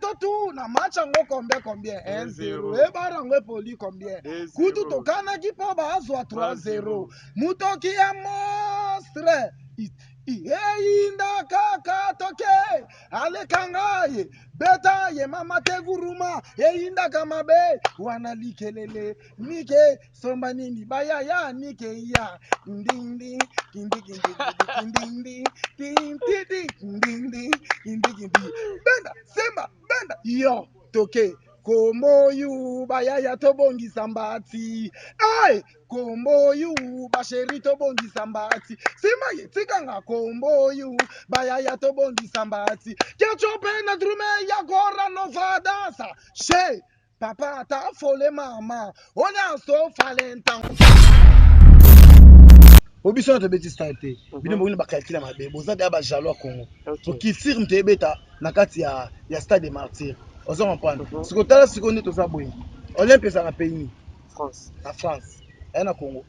Totu, na match ango combien? 1-0. Barango poli combien? Kutu tokana kipo bazwa 3-0. Mutoki ya monstre. Inda kaka toke. Ale kangaye. Beta ye mama te guruma. Inda kamabe. Wana likelele. Nike somba nini baya ya nike ya. Ding ding ding ding ding ding ding ding ding. Benda semba benda yo toke kombo yu bayaya tobongisa mbati ai kombo yu basheri tobongisa mbati sima yetikanga kombo yu bayaya tobongisa mbati kechope na drume ya gora novadasa she papa ta fole mama ona so falenta obiso to beti starte bino bino bakalkila mabe bozade ba jalo Congo to kisir mtebeta na kati ya stade des martyrs ozo comprendre siko tala siko nito za boye Olympe ça na pays France na France et na Congo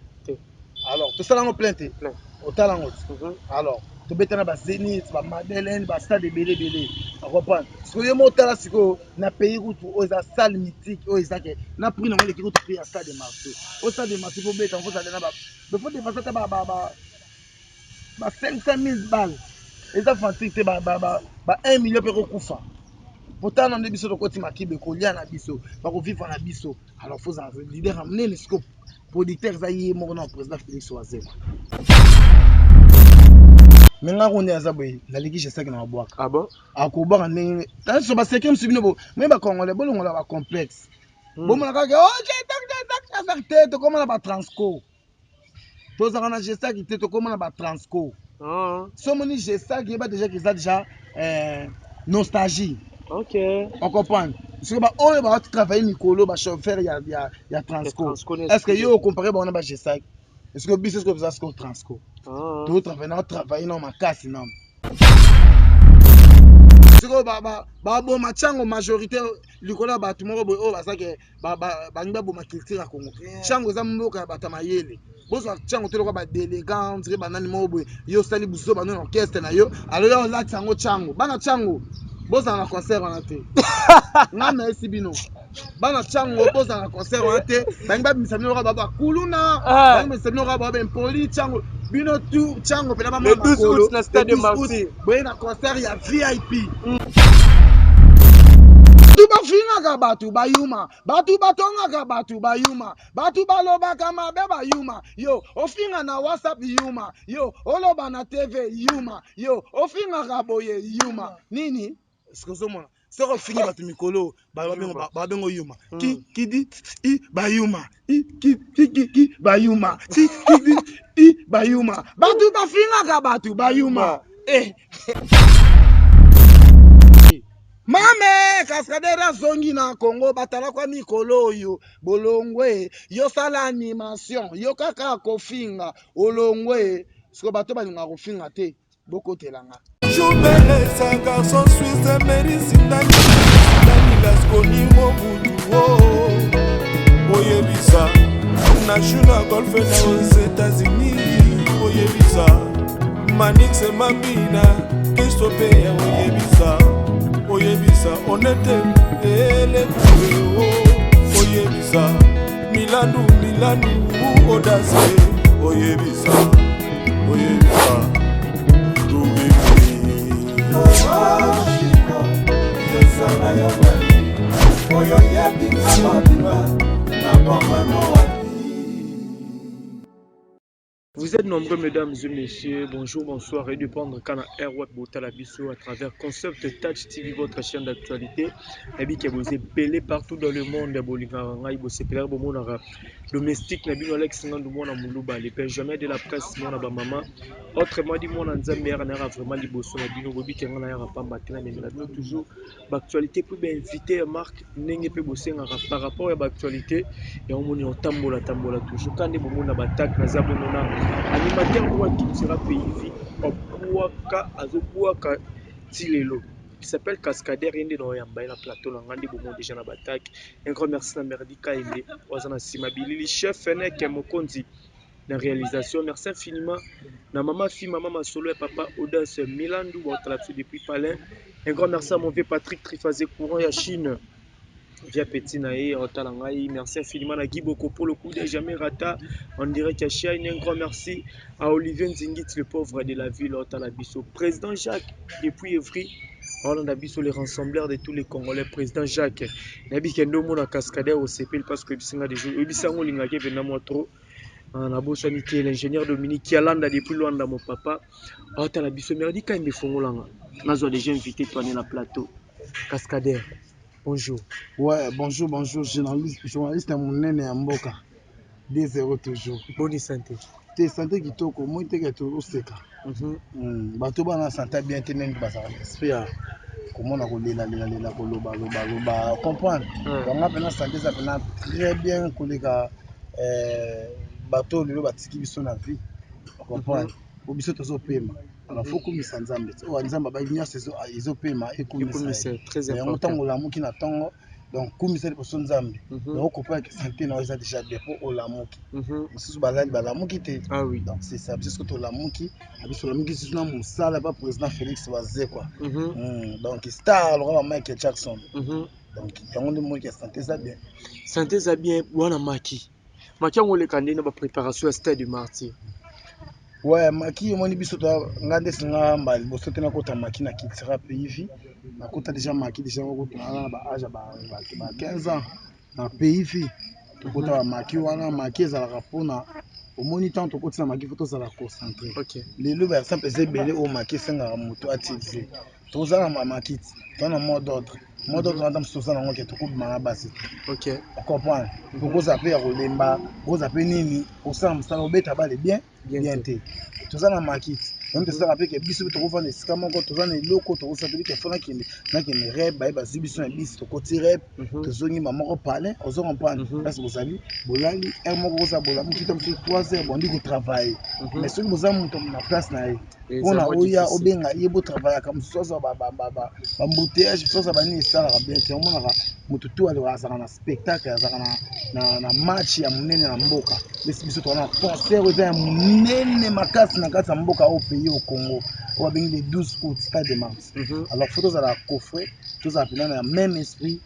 alors to sala ngo plainte otala ngo alors to betana ba Zénith ba Madeleine ba stade belé comprendre siko yo motala siko na pays route oza salle mythique o ezake na prix na ngo leki route prix ya stade des martyrs au stade des martyrs po beta ngo ça na ba faut dépasser ba 500 000 balles eza fantique te ba 1 million pe kokufa pourtant na biso tokoti makibe kolia na biso bakovivre na biso alors faut en leader amener scope producteur za ye moko na président Félix Wazeko menga konde aza boye naliki je sais que na bwaka ah bon akobaka ndenge tani so ba cinquième subino bo même ba congolais bolongola ba complexe bomona kaka oh je te tokomona ba transco tozaka na gestaki te tokomona ba transco somoni gestaki yeba déjà qu'ils a déjà nostalgie ok on comprend parce que ba oyo ba travailler mikolo ba chauffeur ya transco est-ce que yo comparer ba on ba gestaki est-ce que biso est-ce que ça c'est transco to travailler na makasi na siko ba boma chango majorité likola ba tumoko boy o basake ba ngba boma culture ya Congo chango za mboka bata mayele bozo chango telo ba délégant dire banani mo boy yo sali buso ba no orchestre na yo alors yo la chango chango bana chango bozo na concert wana te na merci bino bana chango bozo na concert wana te ba ngba bisamino ka ba kuluna ba bisamino ka ba poli chango bino tu chango pela ba makolo na stade des martyrs boy na concert ya VIP bafingaka batu bayuma batu batongaka batu bayuma batu balobaka mabe bayuma yo ofinga na WhatsApp yuma yo oloba na TV yuma yo ofingaka boye yuma nini sikozomona soko fingi batu mikolo babengo yuma kidi i bayuma ki bayuma kidi bayuma batu bafingaka batu bayuma mame kaskadera zongi na Congo batala kwa mikolo oyo bolongwe yo sala animation yo kaka kofinga olongwe siko bato balinga kofinga te bokotelanga Choubele sa garçon suisse merisinani laskoni mobutu oyebisa nashuna golf na aux États-Unis oyebisa Manix Mambina Kistope oyebisa oyebisa onete elekuro oyebisa Milanu odase oyebisa Vous êtes nombreux, mesdames et messieurs. Bonjour, bonsoir et de prendre Kana Airweb Botalabiso à travers Concept Touch TV, votre chaîne d'actualité. Et bien que vous êtes belé partout dans le monde. Bolivanga, Ibo Sepler, Bomonara, domestique, Nabino Alex, Nandumona Moulouba, les Benjamin de la presse, mon maman. Autrement dit, mon Anzamère n'a vraiment liboso, Nabino Bobi, qui en a un rapport matin, mais nous toujours l'actualité. Pour bien inviter Marc Nenge Pebosé par rapport à l'actualité. Et on m'a tambola toujours. Quand les moments d'attaque, Nazabonona. Animateur qui sera payé Obuaka Azobuaka Tilelo. Il s'appelle Cascadeur Yende dans Yamba plateau na ngandi bomo déjà na batak. Un grand merci na Merdi Kainde. Wazana Simabili chef Fenek Mokonzi. la réalisation. Merci infiniment. Na maman fille, maman Masolo et papa Audace Milandou, depuis Palais. Un grand merci à mon vieux Patrick Trifazé Courant et Chine. Via Petit Nae, Otalangaï. Merci infiniment à Guy Boko pour le coup de jamais rata. On dirait qu'il y a un grand merci à Olivier Nzingit, le pauvre de la ville, Otalabiso. Président Jacques, depuis Evry. On a vu les rassembleurs de tous les Congolais, président Jacques. Nabi Kendo Mona Cascadeur au CPL parce que Bissinga des jours. Bisango Lingake Venamo trop. On a beau sanité, l'ingénieur Dominique Kialanda depuis Luanda, mon papa. Otalabiso, merdi quand il me font là. Nous avons déjà invité toi dans le plateau. Cascadeur. Bonjour. Ouais, bonjour, journaliste Mounene Amboka. 2-0 toujours. Bonne santé. Te santé kitoko, moi te ke toujours seka. Bato bana santé bien te nenge basaka esprit ya komona kolela koloba comprendre. Donc apena santé ça pena très bien koleka bato lelo batiki biso na vie. Comprendre. Au biso tozo pema. Alors faut komisa nzambe. O nzamba ba nyasa ezo pema ekomisa. C'est très important. Yango tango lamuki na tango donc komisa liboso nzambe. Donc comprendre que santé na eza déjà dépôt au lamuki. Mosusu bazali balamuki te. Ah oui. Donc c'est ça biso to lamuki, biso lamuki sisu na musala pas président Félix Bazé quoi. Donc star alors Michael Jackson. Donc yango ndi moi qui santé ça bien. Santé ça bien wana maki. Maki ngole kande na ba préparation à stade du martyr. Ouais, maki moni biso to ngande singa mbali boso tena kota maki na kitira pays na kota déjà maki déjà ko tona ba âge ba 15 ans na pays to kota ba maki wana maki ezalaka pona omoni tant to kota maki faut tozala concentré. OK. Lelo ba exemple ezebele o maki senga moto atiliser. Tozala ma maki tona mot d'ordre. Mot d'ordre na msosa nango ke to ko bima basi. OK. On comprend. Pour zaper ya kolemba, pour zaper nini, pour ça msala obeta bale bien te. Toza na makiti. Donc toza rappeler que biso to ko vendre esika moko toza na eloko to ko sabeli ke fona ki na ke ne rep ba zibiso na biso to ko ti rep tozongi mama ko parler, ozo comprendre. Parce que vous avez bolali un moko ko za bola mukita mso 3 heures bondi ko travailler. Mais soki boza muto na place na ye. Pona oya obenga yebo travailler comme ça ba embouteillage ça ba ni sala bien te omona mutu to ali azaka na spectacle azaka na match ya munene na mboka bisi biso to na concert oza ya munene makasi na kati ya mboka au pays au Congo o bengi le 12 août stade de Mars. Alors faut tozala coffret tozala pena na même esprit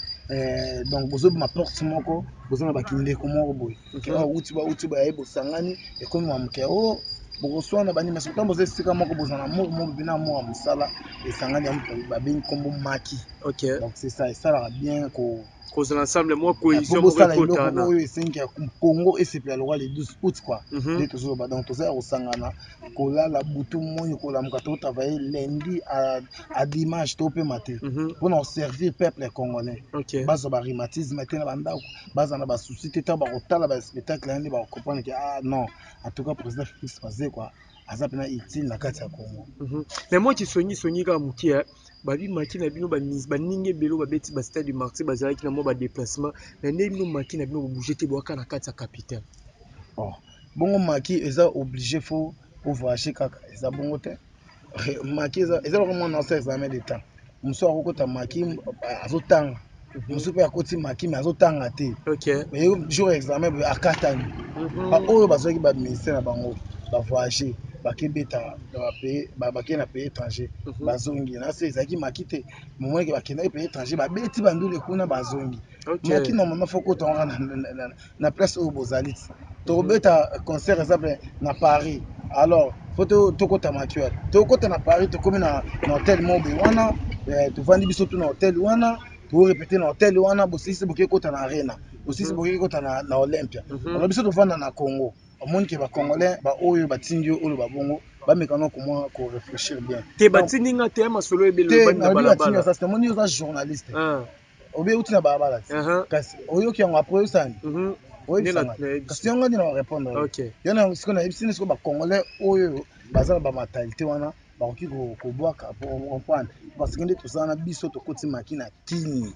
donc bozo ma porte moko bozo na bakindeko moko boye ke uti ba yebo sangani e komi wa mke o bokoswana bani mais sotambo bozo esika moko bozana moko bina mo ya mosala esangani ya mpo babengi kombo maki. OK. Donc c'est ça et ça la bien ko cause l'ensemble moi cohésion mo rekota oyo esengi ya Congo et c'est le roi le 12 août quoi. Et toujours ba donc toza osangana kolala butu moyo kolamuka to travailler lundi à dimanche to pe matin pour nous servir peuple congolais. Bazo ba rhumatisme te na bandako bazo na ba souci te ta ba kotala ba spectacle yani ba comprendre que ah non en tout cas président Félix Bazé quoi azapena utile na kati ya Congo. Mais moi qui soigni ka mukia babi maki na bino baninge belo babeti ba stade du martyr bazalaki na mo ba déplacement mais ne bino maki na bino bouger te boaka na kati ya capitale. Oh bongo maki eza obligé faut voyager kaka eza bongo te maki eza vraiment na sa examen de temps muso akokota maki azotanga muso pe akoti maki mais azotanga te. Mais jour examen akatani ba oyo bazwaki ba ministère na bango ba voyager bakebeta bakende na pays étranger bazongi na se ezalaki maki te momoi ke bakendaki pays étranger babeti bandule kuna bazongi maki normalement faut kotonga na place oyo bozali tokobeta concert exemple na Paris alors faut tokota maki wana tokota na Paris tokomi na hôtel moko wana tovandi biso tu na hôtel wana torepete na hôtel wana bosisi boke kota na arena bosisi boke kota na Olympia alors biso tovanda na Congo omoni ke ba congolais ba oyo batindi oyo babongo bamekana komwa ko réfléchir bien te batindi nga te masolo ebelo banda balabala ça c'est moni oza journaliste obe uti na balabala kasi oyoki yango après osani kasi yango ndi na répondre yana siko na yebisini siko ba congolais oyo baza na ba mentalité wana bakoki kobwaka pour comprendre parce que nde tozala na biso tokoti maki na kini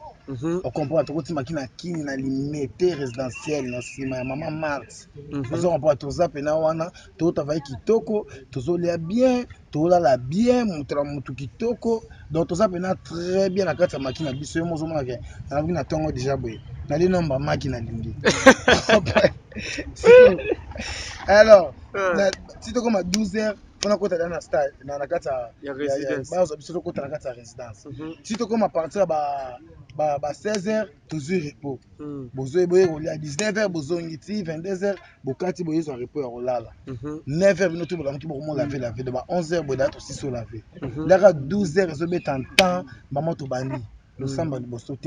on comprend tokoti maki na kini na limité résidentielle na nsima ya mama Mars ozo comprend toza pena wana totavaye kitoko tozolia bien tolala bien mutu kitoko donc toza pena très bien na kati ya maki na biso yo mozomona ke na ntongo déjà boye nali nomba maki na lingi alors si tokoma 12h mpona kota na stade na kati ya résidence bazwa biso tokota na kati ya résidence si tokoma partir ba 16h tozwi repos boye kolia 19h bozongi ti 22h bokati boyezwa repos ya kolala 9h bino to bolamuki bokomolave lave de ba 11h boye daa tosisi olave ndaka 12h ezobeta ntan bamo tobandi losamba liboso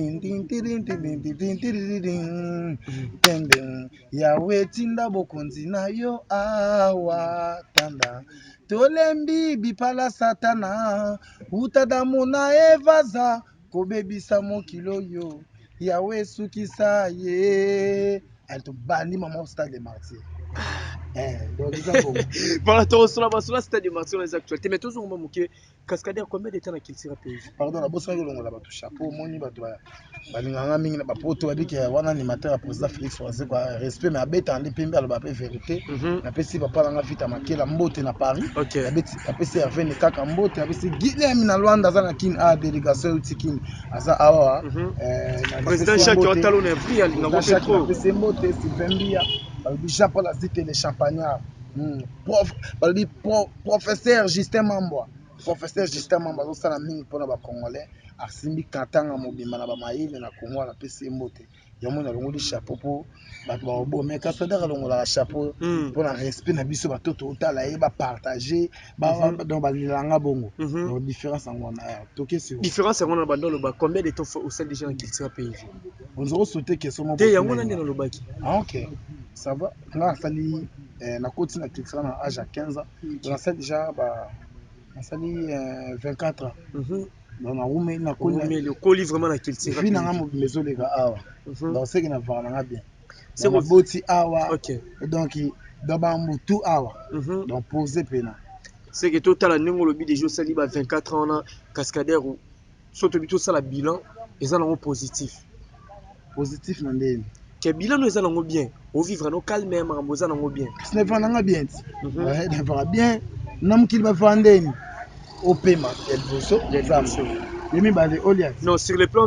yawe tinda bokonzi na yo awa tanda tolembi bipala satana utadamu na evaza kobebisa mokilo yo yawe sukisa ye tobandi mama stade de martyr voilà, tu reçois la stade de martyr les actualités mais toujours au moqué cascadeur combien de temps qu'il tire pays pardon la bosse ngolongola bato chapeau moni bato balinganga mingi na bapoto babiki wana animateur ya président Félix Oise kwa respect mais abeta andi pembe aloba pe vérité napesi papa nanga vita makela mbote na Paris apesi Hervé ne kaka mbote apesi Guilhem na Luanda aza na kin a délégation utikini aza awa président Jacques Otalo na pris alinga ko apesi mbote Sylvain Bia balobi Jean Paul Azite le champagnard balobi professeur Justin Mambwa azosala mingi mpona bacongolais asimbi katanga mobimba na bamayele na Congo apesi ye mbote yamoni alongoli chapeau mpo bato baobome kasadaka alongolaka chapeau mpona respect na biso batoto otala ye bapartage donc balilanga bongo donc différence yango wana tokesi différence yango na bando aloba combien de temps au sein déjà na culture pays onzoko sauter question moko te yango nani nalobaki ok ça va nga asali nakoti na culture na âge ya 15 ans donc asali déjà nasali 24 ans donc nakomi le colis vraiment la culture fi nanga mobimba ezoleka awa donc seki navaka nanga bien naboti awa donc bambutu awa donc pose pena seki totala ndenge olobi déjà osali ba 24 ans na cascadeur soto bi tosala bilan eza nango positif na ndeni ke bilan eza nango bien ovivre no calme makambo eza nango bien sinevaka nanga bien ti nevaka bien na mokili bavaka ndeni opema ya liboso mibale Oliat non sur le plan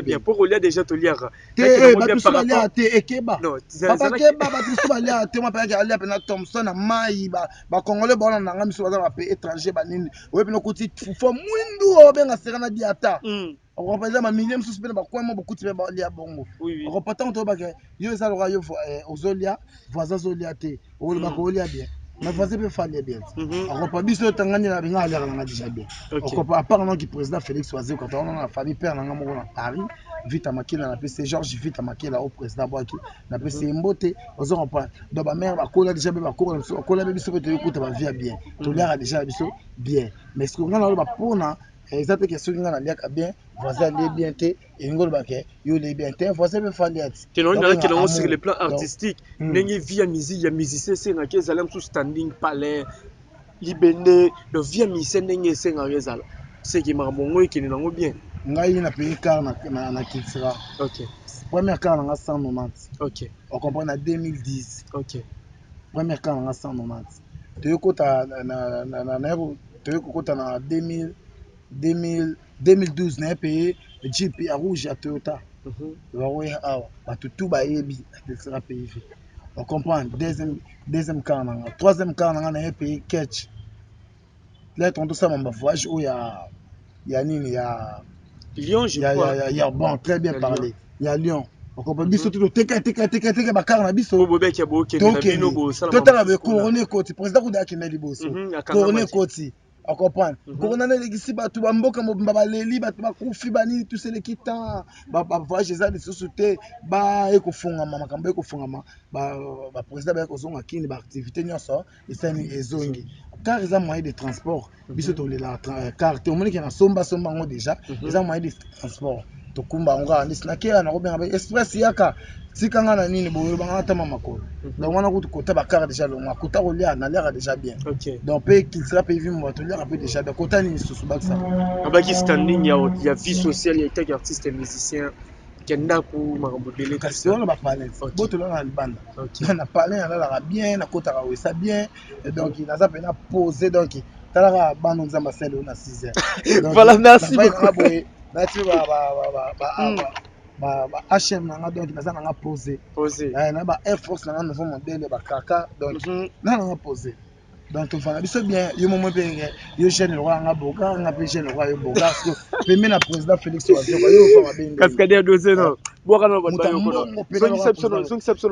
bien pour Oliat déjà to liara ekeba bato balia te mwa peke alia pena Thompson na mai bakongole baona nanga miso baza bape étranger banini oye pena okuti fo mwindu obenga sera na diata okompeza bamilie mosusu pene bakwemo bokuti mpe balia bongo okopatan tobake yo eza loka yo ozolia voisin azolia te olobaka olia bien mais voisin peut faire bien okopa biso tangani na binga aliaka nanga déjà bien okopa à part non qui président Félix Oise quand on a famille père nanga moko na Paris vita makila na PC Georges vita makila au président Boaki na PC Mbote ozo comprendre donc ba mère bakola déjà be bakola biso bakola be biso te kuta ba vie bien to liaka déjà biso bien mais ce qu'on a ba pona exacte question nga na liaka bien voisin les bien te et ngolo bake yo les bien te voisin peut faire liat te non na kelongo sur le plan artistique ndenge via musique ya musicien senga ke zalem sous standing palais libende de via musicien ndenge senga rezala c'est qui marbongo ekene nango bien ngai na pays car na Kitsira première car na 190 on comprend na 2010 première car na 190 toyokota na toyokota na 2012 na payé Jeep à rouge à Toyota awa bato tout bayebi na PV on comprend deuxième car na troisième car na payé catch là on doit ça mon voyage où ya nini ya Lyon je crois bon très bien parlé il y a Lyon on comprend biso tout teka bakar na biso bobeki aboke na bino bo sala totala be couronner côté président kuda ki na liboso couronner côté on comprend corona na legisi bato bamboka mobimba baleli bato bakufi banini tuseleki temps ba voyage eza lisusu te ba ekofungama makambo ekofungama ba président ba ekozonga kini ba activité nyonso esani ezongi car eza moyen de transport biso tolela car te omoniki na somba ngo déjà eza moyen de transport tokumba ngo andisi na kera na kobenga express yaka sikanga na nini boyo banga tama makolo donc wana kutu kota bakara déjà longa kota kolia na l'air déjà bien donc pe qu'il sera pe vivre moto l'air peu déjà de kota ni susu baksa abaki standing ya vie sociale ya tag artiste et musicien kenda ku makambo dele kasi wana ba palais boto na libanda na palais na bien na kota ka wesa bien donc naza pe na poser donc talaka bano nzamba sel na 6h voilà merci beaucoup Bati HM nanga donc naza nanga posé. Na ba Air Force nanga nouveau modèle ba kaka donc na nanga posé. Donc tu vas biso bien yo momo pe yo jeune roi nga boga nga pe jeune roi yo boga parce que pembe na président Félix Ouazoko yo fa mabende. Cascadeur dosé non. Boka no ba yo kono.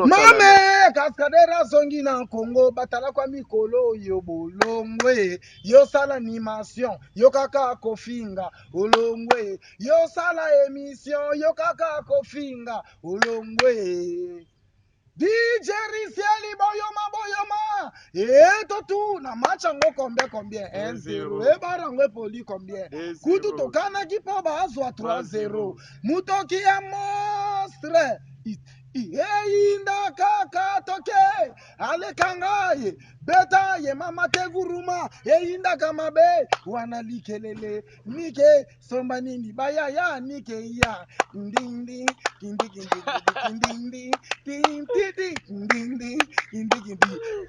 Mame Cascadeur zongi na Congo batala kwa mikolo yo bolongwe yo sala animation yo kaka kofinga olongwe yo sala émission yo kaka kofinga olongwe DJ Risieli boyoma eto tu na match yango combien 1-0 ebarango epoli combien kutu tokanaki mpo bazwa 3-0 mutoki ya monstre eyinda kaka toke alekanga ye beta ye mama te guruma eyindaka mabe wana likelele nike somba nini bayaya nike ya ndindi kindindi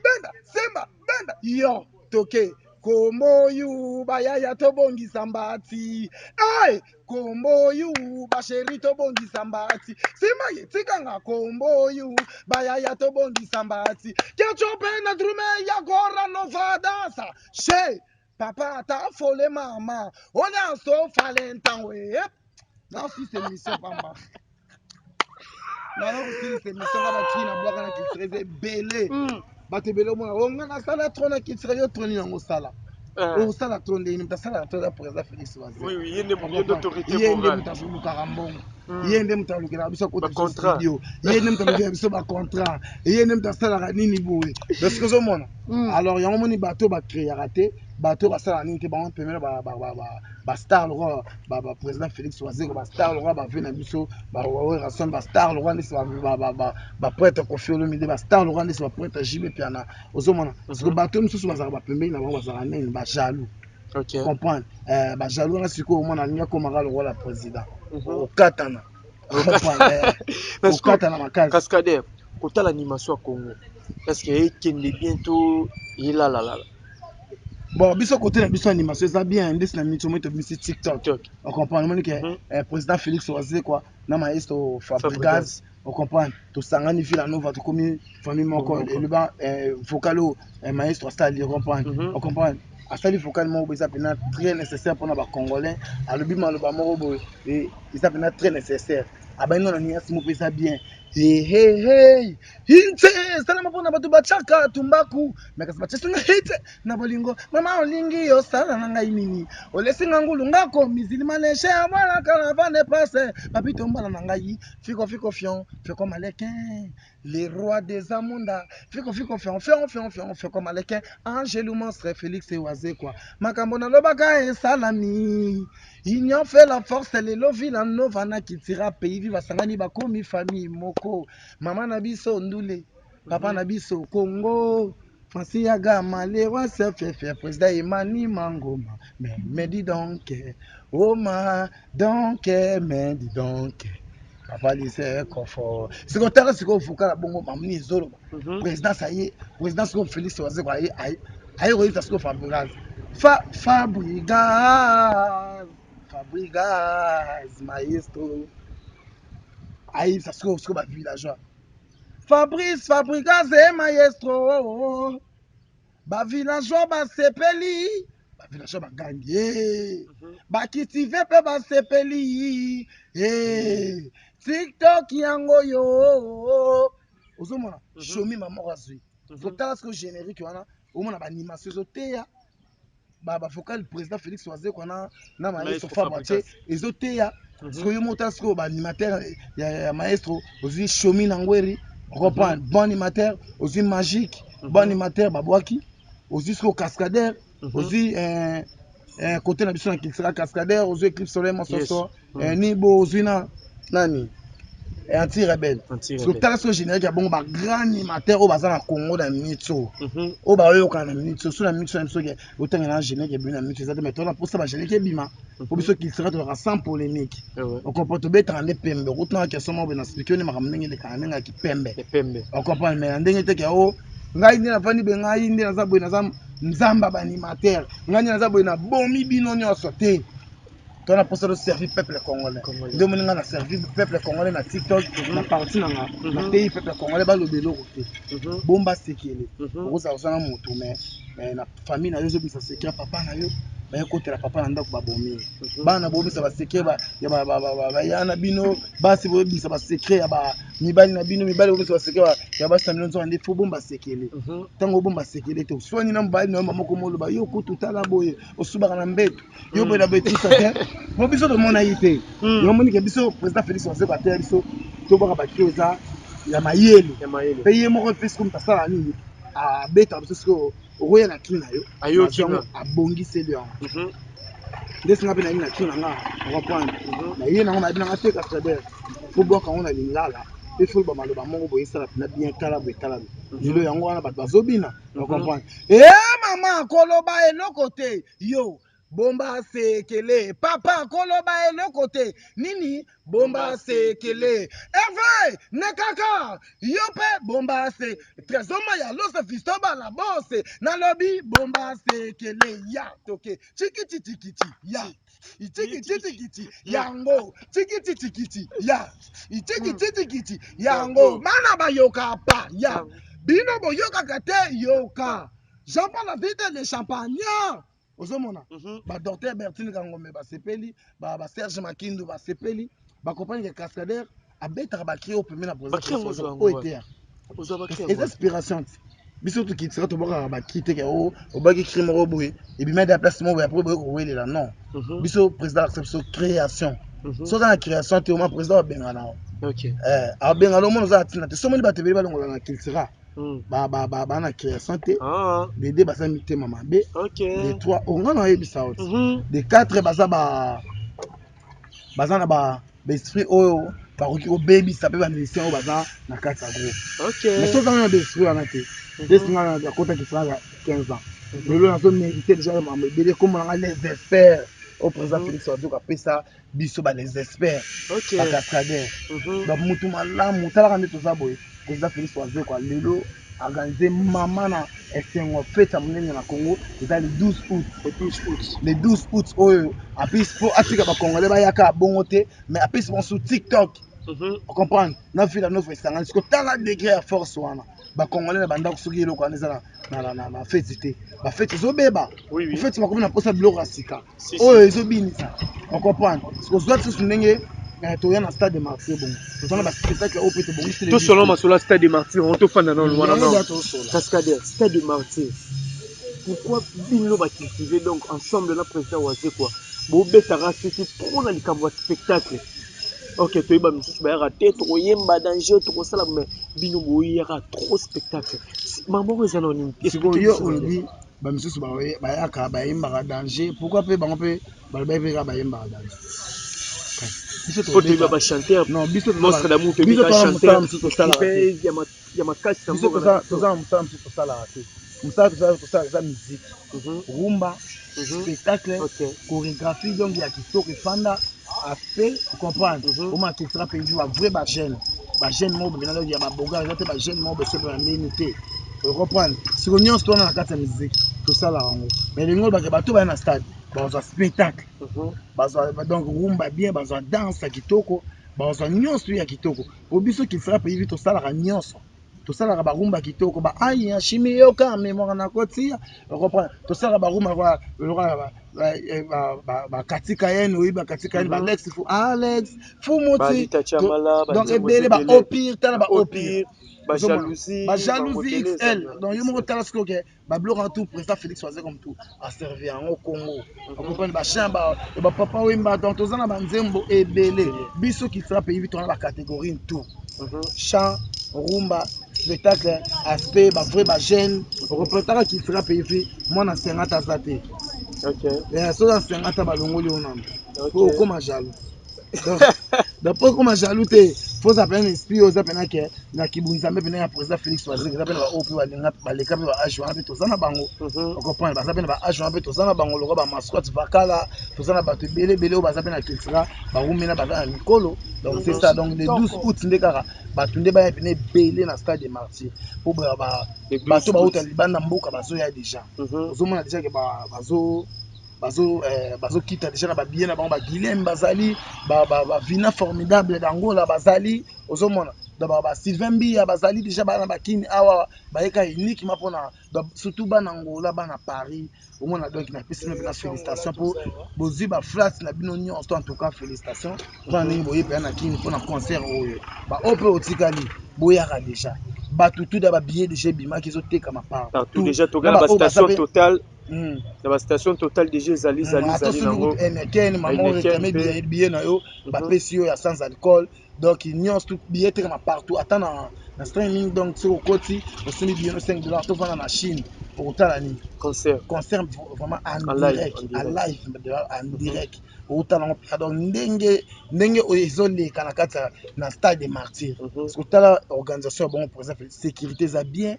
benda semba benda yo toke kombo yu bayaya tobongisa mbati ai kombo yu basheri tobongisa mbati sima ye tikanga kombo yu bayaya tobongisa mbati kechope na drume ya gora novadasa she papa ta fole mama on so valentin we na si c'est mission pamba na si c'est mission ka ba kina bwaka na kitreze belé bato belé mona onga na sala trona kitre yo troni yango sala au sala trone ni mtasala trona président Félix Ouazé oui yende d'autorité morale yende mtasulu karambongo yende mtalukela biso ko studio yende mtalukela biso ba contrat yende mtasala nini boye parce que zo mona alors yango moni bato ba créer raté bato basala nini te bango pemela ba star le roi ba président Félix Ouazé ba star le roi ba vena biso ba rason ba star le roi ni ba prêtre Koffi Olomide ba star le roi ni ba prêtre JB Piana ozomona parce que bato mususu bazala ba pembeli na bango bazala nini ba jaloux comprendre ba jaloux na siko mona nya komaka le roi la président okatana okatana makasi Cascadeur kota l'animation à Congo est-ce que ekende bientôt il a la bon biso côté na biso animation ça bien ndesi na minute moto bisi TikTok on comprend moni que président Félix Ouazé quoi na maestro Fabregas on comprend to sangani vila nova to komi famille moko le ba vocalo maestro Stali on comprend asali vocal moko eza pena très nécessaire pour na ba congolais alobi maloba moko boye et eza pena très nécessaire abaino na niasi mo pesa bien hey hinte salama pona bato bachaka tumbaku meka sabachesunga hite na bolingo mama olingi yo sala na ngai nini olesi ngangulu ngako mizili maleshe wala caravane passe papito mbala na ngai fiko fion fiko malekin les rois des amunda fiko fion fiko malekin Angelo monstre Félix Ouazé quoi makambo na lobaka esalami union fait la force lelo vila nova na kitira pays viva sangani bakomi famille moko mama na biso ndule papa na biso Congo Francis Yaga malheureux fait président Emmanuel Mangoma mais dis donc oh ma donc mais dis donc papa lycée confort c'est qu'on t'a siko fuka bongo mamni zolo président ça y est président siko Félix Ouazé quoi ayi ko ita siko Fabregas maestro ayi ça siko ba villageois Fabregas et maestro ba villageois ba sepeli ba villageois ba gangi ba kitive pe ba sepeli TikTok yango yo ozomona shomi mama razui totala siko générique wana omona ba animation zoteya ba vocal président Félix Ouazé kwana na maestro Fabrice ezoteya siko yo mota siko ba animateur ya maestro ozi shomi nangweri reprendre bon animateur ozi magique bon animateur babwaki ozi siko cascadeur ozi côté na biso na kisera cascadeur ozi Eclipse Soleil mososo ni bo ozi na nani anti-rebelle. So tala so générique ya bon ba grand animateur o baza na Congo na minito. O ba yo kana minito so na minito na biso ke otanga na générique bi na minito ezate mais to na posa ba générique bima. Po biso ki sera to sans polémique. On comprend to beta ndé pembe. Rotna ke somo be na expliquer ni makamnenge le kana nga ki pembe. On comprend mais ndenge te ke o ngai ndi na fani be ngai ndi na za boy na za nzamba ba animateur. Ngai ndi na za boy na bomi bino nyoso te. tu as posé de servir peuple congolais. De mon a servi peuple congolais na TikTok, na partie na pays peuple congolais ba le bélo côté. Bomba sekele. Oza oza na moto mais na famille na yo zo bisa secret papa na yo. Ba côté la papa na ndako ba bomi. Bana bomi ça ba secret ba ya ba yana bino basi bo bisa ba secret ya ba mibali na bino mibali bo bisa ba secret ya ba samino nzo ande fo bomba sekele. Tango bomba sekele to soani na mbali na mama ko molo ba yo kutu tala boye osuba na mbeto. Yo boye na betu ça te. Mo biso de mon aïté. Yo moni ke biso président Félix Oze ba te biso to ba ba kioza ya mayele. Paye moko pesi comme tasala nini. A beta biso ko oya na kina yo. Ayo kina abongisi le yango. Ndesi nga pe na ina kina nga reprendre. Na ye na ngoma bina te katrader. Fo boka on a lingala. Il faut ba maloba moko boye sala na bien kala boye kala. Jilo yango wana ba bazobina. On comprend. Maman koloba eloko te. Yo bomba sekele papa koloba eloko te nini bomba sekele Hervé nekaka yope bomba se trésoma ya losa fistoba la bosse na lobby bomba sekele ya toke chikiti tikiti ya ichiki yango chikiti tikiti ya ichiki tikiti yango mana bayoka pa ya bino boyoka kate yoka Jean-Paul a vite le champagne ozomona ba docteur Bertine Kangombe ba sepeli ba Serge Makindu ba sepeli ba compagnie de cascadeur abetaka ba créer au premier na président o était les aspirations biso to kitira to boka ba kite ke o baki crime ro boy et bi mettre place mo après boy ko wele là non biso président accepte création so dans la création te au président bengana OK a bengalo mo za tina te so moni ba te ba longola na kitira ba na création te de deux basa mité mama b de trois on a yebisa ot de quatre basa na ba esprit oyo ba roki o baby ça peut ba musicien o basa na kati ya groupe mais so dans l'esprit on a te dessinga na kota qui sera 15 ans mais là on a mérité déjà mama b comme on a les experts au président Félix Ouadouk a pesa biso ba les experts ba cascadeur donc mutu malamu tala quand tout ça boy président Félix Ouadouk quoi lelo organisé maman na esengo fête à monene na Congo c'est le 12 août le 12 août oyo apis pour atika ba congolais ba yaka bongote mais apis bon sur TikTok on comprend na fila no fait sangana parce que tala degré à force wana ba congolais na banda kusuki eloko aneza na fête té ba fête zobeba fête ba comme na posa biloko asika oyo ezobinisa on comprend parce que soit tout ndenge to yana stade de Martyr bon on a spectacle au petit bon tout selon ma sur stade de Martyr on te fanda dans le wana non cascadeur stade de Martyr pourquoi bino ba cultiver donc ensemble na président Ouaze quoi bo betara c'est trop na likambo spectacle OK to iba misusu ba raté trop yemba danger trop sala mais bino bo yaka trop spectacle maman eza na nini expliquer yo on dit ba misusu ba yaka ba yemba danger pourquoi pe bango pe ba yemba danger faut que ba chanter non biso monstre d'amour te biso chanter ya makasi biso toza musala misusu tosala te musala tosala musique rumba spectacle chorégraphie donc ya kitoko efanda aspect comprendre oma kitira pays ba vrai ba jeune mo bena ya ba boga ya te ba jeune mo bese ba ndeni te comprendre siko nyonso tona na kati ya musique tosala yango mais lingo ba bato ba na stade bazwa spectacle donc rumba bien bazwa danse ya kitoko bazwa nyonso ya kitoko po biso kitira pays tosalaka nyonso tosalaka barumba kitoko ba aya chimie yoka mémoire na kotia comprendre tosalaka barumba ba katika yene oui ba katika yene ba Alex fu moti donc ebele ba opire tala ba opire ba jalousie XL donc yo moko tala siko ke ba bloquer tout président Félix Ouaze comme tout a servi en Congo on comprend ba chamba ba papa wimba donc tozana ba nzembo ebele biso qui sera pays vite on a la catégorie tout chant rumba spectacle aspect ba vrai ba jeune représentera qui sera payé moi na 50 azate so dans 50 balongoli onam pour comme jaloux d'après comme jaloux te faut appeler un esprit aux appena que na kibunza mbe na président Félix Ouaze que appena ba opi wa linga ba leka ba ajouer pe tozana bango on comprend ba appena ba ajouer pe tozana bango loko ba mascotte vakala tozana ba belé o ba appena kilsira ba rumina ba na mikolo donc c'est ça donc le 12 août ndekaka batunde ba yapene belé na stade de Martyr pour ba bato ba uta libanda mboka bazo ya déjà ozomona déjà que bazo bazo kita déjà na ba billet na bango ba Guilhem bazali ba vina formidable d'Angola bazali ozomona ba Sylvain Biya bazali déjà bana bakini awa bayeka unique ma pona surtout bana Angola bana Paris omona donc na pesi na félicitations pour bozwi ba flat na bino nyonso en tout cas félicitations pour ningi boye pe na kini pona concert oyo ba ope otikali boyaka déjà bato tout da ba billet déjà bimaki ezoteka ma partout déjà toka na ba station totale na ba station totale déjà zali nango Heineken maman réclamer billet na yo bapesi yo ya sans alcool donc nyonso tout billet tekama partout ata na streaming donc soki okoti osombi billet no $5 tovanda na Chine okotala nini concert vraiment en direct okotala yango mpenza donc ndenge oyo ezoleka na kati na stade des martyrs soki otala organisation ya bango président sécurité eza bien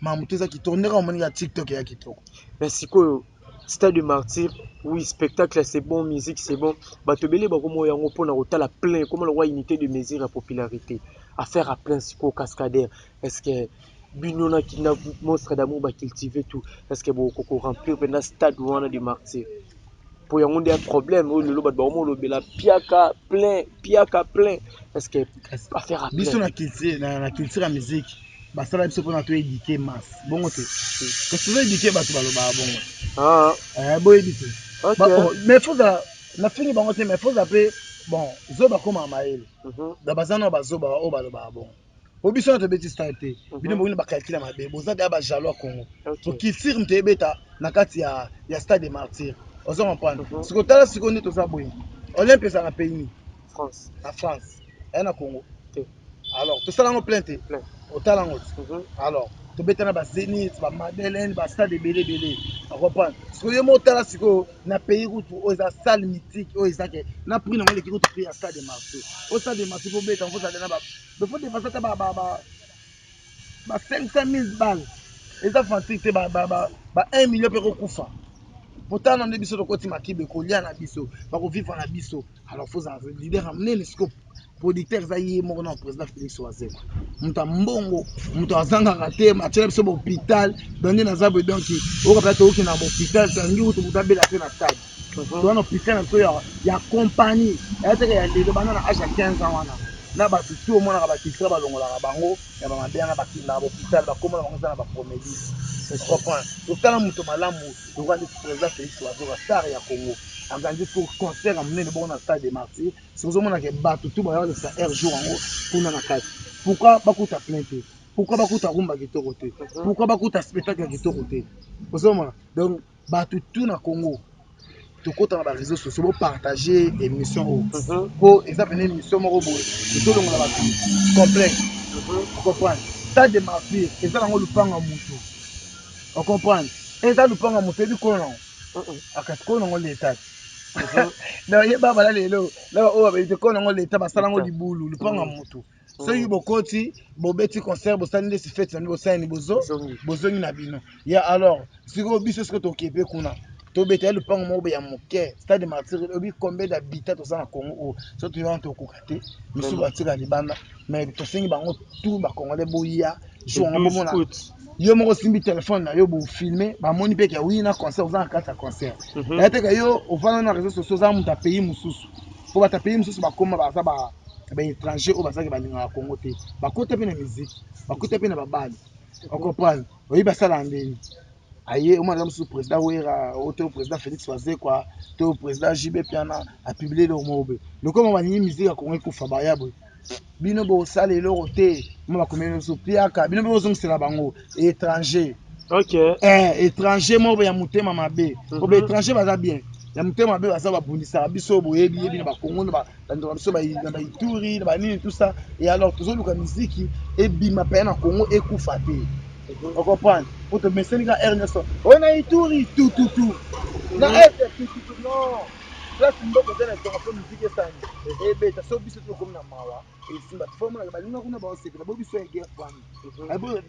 mamutu eza kitoko ndenge omoni ya TikTok ya kitoko mais sikoyo stade des martyrs oui spectacle c'est bon musique c'est bon bato ebele bakomo yango mpona kotala plein comme le roi unité de mesure ya popularité affaire à plein sikoyo cascadeur est-ce que bino na monstre d'amour bacultive tout est-ce que bokoko remplir mpena stade wana de martyr po yango nde ya problème oyo lelo bato bakomo olobela piaka plein est-ce que affaire à plein biso na culture ya musique basala biso mpona toédike masse bongo te kasi tozoédike bato balobaka bongo boyebi te mais foza nafingi bango te mais foza mpe bon zoba koma mayele da baza na bazoba oyo balobaka bongo po biso na tobeti style te bino bokini bakalkile mabe boza deya bajalo ya congo po culture moto ebeta na kati ya stade des martyrs ozo comprendre sikoyo tala sikoyo nde toza boye olympe eza na pays nini na France aya na congo alors tosala yango plein te otala yango alors tobetana ba Zénith ba Madeleine ba stade ebele comprendre sikoyo ye mo otala sikoyo na pays kutu oyo eza salle mythique oyo ezake na prix nango eleki kutu prix ya stade des martyrs o stade des martyrs po beta ngo tala na befo dépasser ata ba 500 000 balles eza fantique te ba 1 million mpe kokufa potana nde biso tokoti makibe kolia na biso bakovivre na biso alors fozala leader ya monene sikoyo producteur eza ye moko na président Félix Wazekwa moto ya mbongo moto azangaka te atiela biso bahôpital donc nde naza boye donc okapela toyoki na bahôpital sangi kutu moto abela te na stade toza na hôpital na biso ya compagnie eya teke ya lelo bana na age ya 15 ans wana na bato tu omonaka bakilitira balongolaka bango ya bamabeya na bakilaka bahôpital bakomona bango eza na bapromédis comprendre totala moto malamu lokola nde président Félix Wazekwa star ya Congo agandi pour concert ya monene bongo na stade des martyrs sokozomonaka bato tu baya kolekisa air jour yango kuna na kati pourquoi bakuta plein te pourquoi bakuta rumba kitoko te pourquoi bakuta spectacle ya kitoko te ozomona donc bato tu na Congo tokota na baréseau sociaux bopartage émission oyo po eza pene émission moko boye ezolongola bato complet ocomprendre stade des martyrs eza nango lupanga motu ocomprendre eza lupanga motu ebi kolo nango akasi kolo nango leta na yeba bala lelo na oyo babete kolo nango leta basala yango libulu lupanga motu soki bokoti bobeti concert bosali nde si fete na bino bosalini bozongi na bino ya alors sikoyo biso sikoyo tokepe kuna tobeta ya lupango moko be ya moke stade martyr obi combien d'habitants toza na Congo oyo so toyana tokoka te misu batika libanda mais tosengi bango tout bacongolais boya jour yango bomona yo moko osimbi telefone na yo bofilme bamoni mpe ke wi na concert oza na kati ya concert eya teke yo ovanda na réseau sociaux oza moto ya pays mosusu po bato ya pays mosusu bakoma baza baétranger oyo bazalaki balingaka Congo te bakota mpe na musique bakota mpe na babali ocomprendre oyebi basala ndeni aye omwana mosusu président wera oyo président Félix Wazekwa to président JB Piana apublie eloko moko boye lokoma balingi musique ya Congo ekufa baya boye bino bosala eloko te mo bakomeli nyonso piaka bino mpe bozongisela bango étranger étranger moko ya motema mabe po baétranger baza bien ya motema mabe baza babundisaka biso boyebi yebi na bakongo na bandeko biso na baituri na banini tout ça et alors tozoluka miziki ebima mpe na Congo ekufa te ocomprendre po tomeseni ka air nyonso oyo na ituri tututu na ete tututu non place mboko te na etonga mpo miziki esani ebeta so biso tokomi na mawa esimba fomonaka balinga kuna baosepela bo biso ya guerre kwani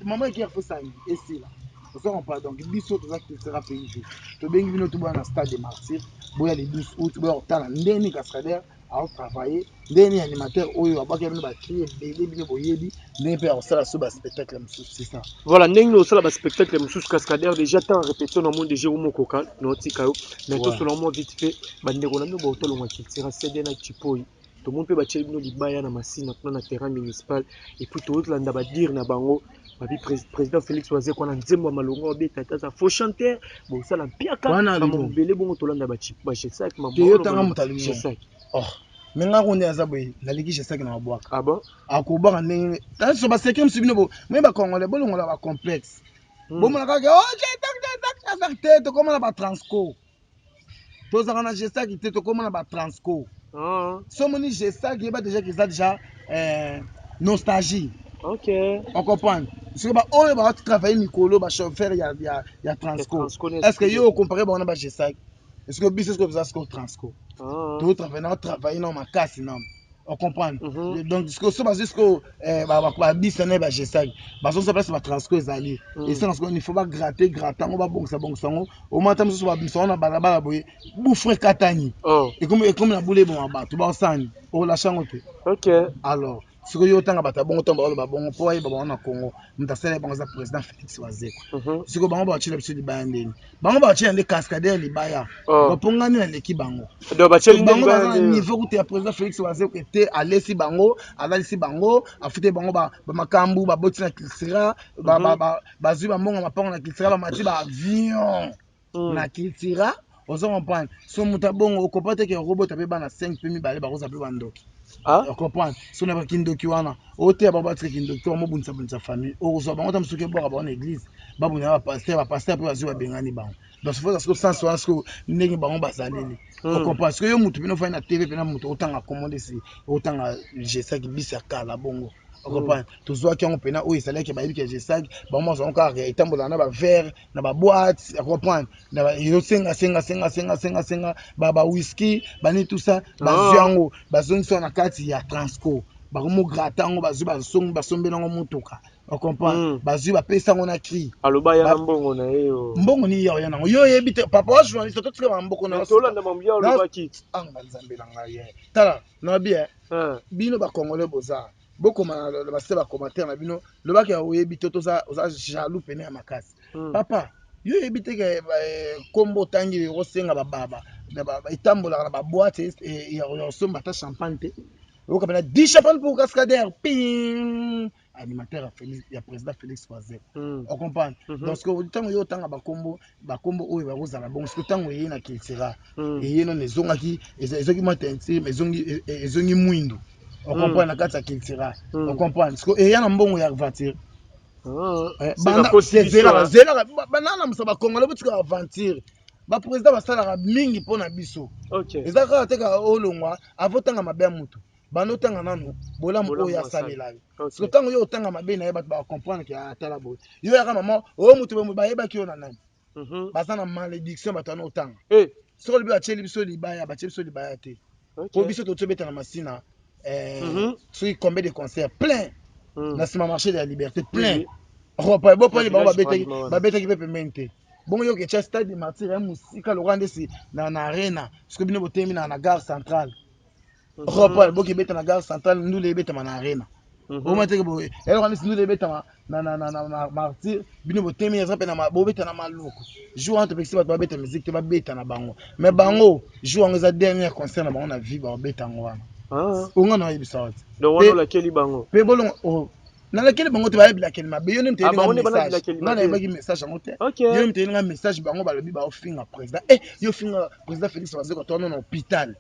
mama ya guerre fo sangi esila ozokomprendre donc biso toza cultura pays tobengi bino tobona na stade des martyrs boya le 12 août boya kotala ndeni cascadeur a travaillé ndeni animateur oyo abaki bino ba crier belé bino boyebi ndeni pe a sala so ba spectacle c'est ça. Voilà, ndenge au sala ba spectacle mususu cascadeur déjà tant répétition dans monde déjà mo koka no tikayo mais tout seulement vite fait bandeko na mbo to longa kitira CD na chipoi to monde pe ba cheli bino libaya na masina na terrain municipal et puis tout landa ba dire na bango babi président Félix Oise ko na nzembo malongo obeta tata faux chanteur bon sala piaka wana libele bongo to landa ba chip ba chesak ma yo tanga mutali chesak oh mais nga ko ndia zaboy na liki chesak na mabwaka ah bon akobaka ndenge tani so ba sekem sibino bo mais ba congolais bolongola ba complexe bomona kaka oh chesak te to komona ba transco to zaka na chesak te to komona ba transco so moni chesak yeba déjà qu'ils a déjà nostalgie. OK. On comprend. Parce que on va travailler Nicolo, ba chauffeur il y a Transco. Est-ce que yo comparé ba on a ba G5? Est-ce que bis est-ce que vous avez ce Transco? Tout travailler dans ma casse non. On comprend. Donc ce que ça base jusqu'au ba bis na ba G5. Ba so ça place ba Transco ezali. Et ça il faut pas gratter on va bon ça au moins tam so ba biso na balabala boye boufre katani. Et comme la boule bon ba to ba osani. O la chango te. OK. Alors ce que yo tanga bata bongo tomba ba bongo po ay ba na Congo mutasele bango za président Félix Wazeko ce que bango ba chile biso libaya ndeni bango ba chile ndé cascadeur libaya ba pongani na leki bango do ba chile bango ba na niveau kuti ya président Félix Wazeko était alesi bango alisi bango afute bango ba makambu ba boti na kilsira ba zui ba mbongo mapango na kilsira ba mati ba avion na kilsira ozo comprendre so muta bongo okopate ke robot ape bana 5 pe mi bale ba koza pe bandoki. On comprend. Si on a pas kindoki wana, au thé ba battre kindoki, on mobunza bunza famille. Au so ba on tam suke boka ba na église. Ba bunya ba pasteur pe bazu ba bengani ba. Donc il faut ça que sens wana que ndenge ba on bazaleli. On comprend. Parce que yo mutu bino fa na TV pe na mutu otanga commander si otanga G5 bisa kala bongo. On comprend. Tozwa ki on pena o isala ke ba yibi ke G5, ba mo so encore itambola na ba verre, na ba boîte, on comprend. Na ba yo senga ba whisky, ba ni tout ça, ba ziango, ba zongi so na kati ya Transco. Ba mo grata ngo ba zu ba songi ba sombela ngo mutuka. On comprend. Ba zu ba pesa ngo na cri. Aloba ya mbongo na yo. Mbongo ni yo yana ngo. Yo yebite papa wa journaliste to tsika mboko na. To landa mambia aloba ki. Anga nzambela nga ye. Tala, na bien. Bino ba congolais boza. Beaucoup de basé ba commentaire na bino le ba ka oyebite to za jaloux pene ya makasi. Papa, yo yebite ke kombo tangi ro senga ba baba. Na itambola na ba boîte et ya somba ta champagne te. Yo ka bena 10 champagne pour cascadeur. Ping. Animateur ya président Félix Wazeko. On comprend. Donc ce que tango yo tanga ba kombo oyo ba rozala bon ce que tango yé na kiltira. Et yeno nezongaki ezongi matensi ezongi mwindu. On comprend la carte culturelle. On comprend. Parce que y a un bon aventure. Banana musaba Congolais butuka aventure. Ba président basala mingi pona biso. OK. Ezaka teka olongwa avotanga mabe mutu. Bano tanga nanu bolamu oya salela. Parce que tango yo tanga mabe na yeba ba comprendre que atala boy. Yo ya maman o mutu ba yeba ki ona nani. Basana malédiction batana otanga. So le ba cheli biso libaya ba cheli biso libaya te. Pour biso to tobeta na masina. Sur combien de concerts plein na sima marché de la liberté plein repas bon pas ba beta ki pepe mente bon yo ke cha stade de martyr musika lo rande si na arena parce que bino botemi na gare centrale repas bon ki beta na gare centrale nous les beta na arena au moins que bo et rande si nous les beta na martyr bino botemi ya zape na bo beta na maloko jour entre pexi ba beta musique te ba beta na bango mais bango jour en za dernier concert na bango na vie ba beta ngwana on a eu ça. Donc on a laquelle bango. Pe bolon oh. Na laquelle bango te ba yebla quel ma be yo nem te message. Na na yebaki message en hôtel. Yo nem te nga message bango ba lobi ba ofinga président. Yo finga président Félix Wazeko to na hôpital.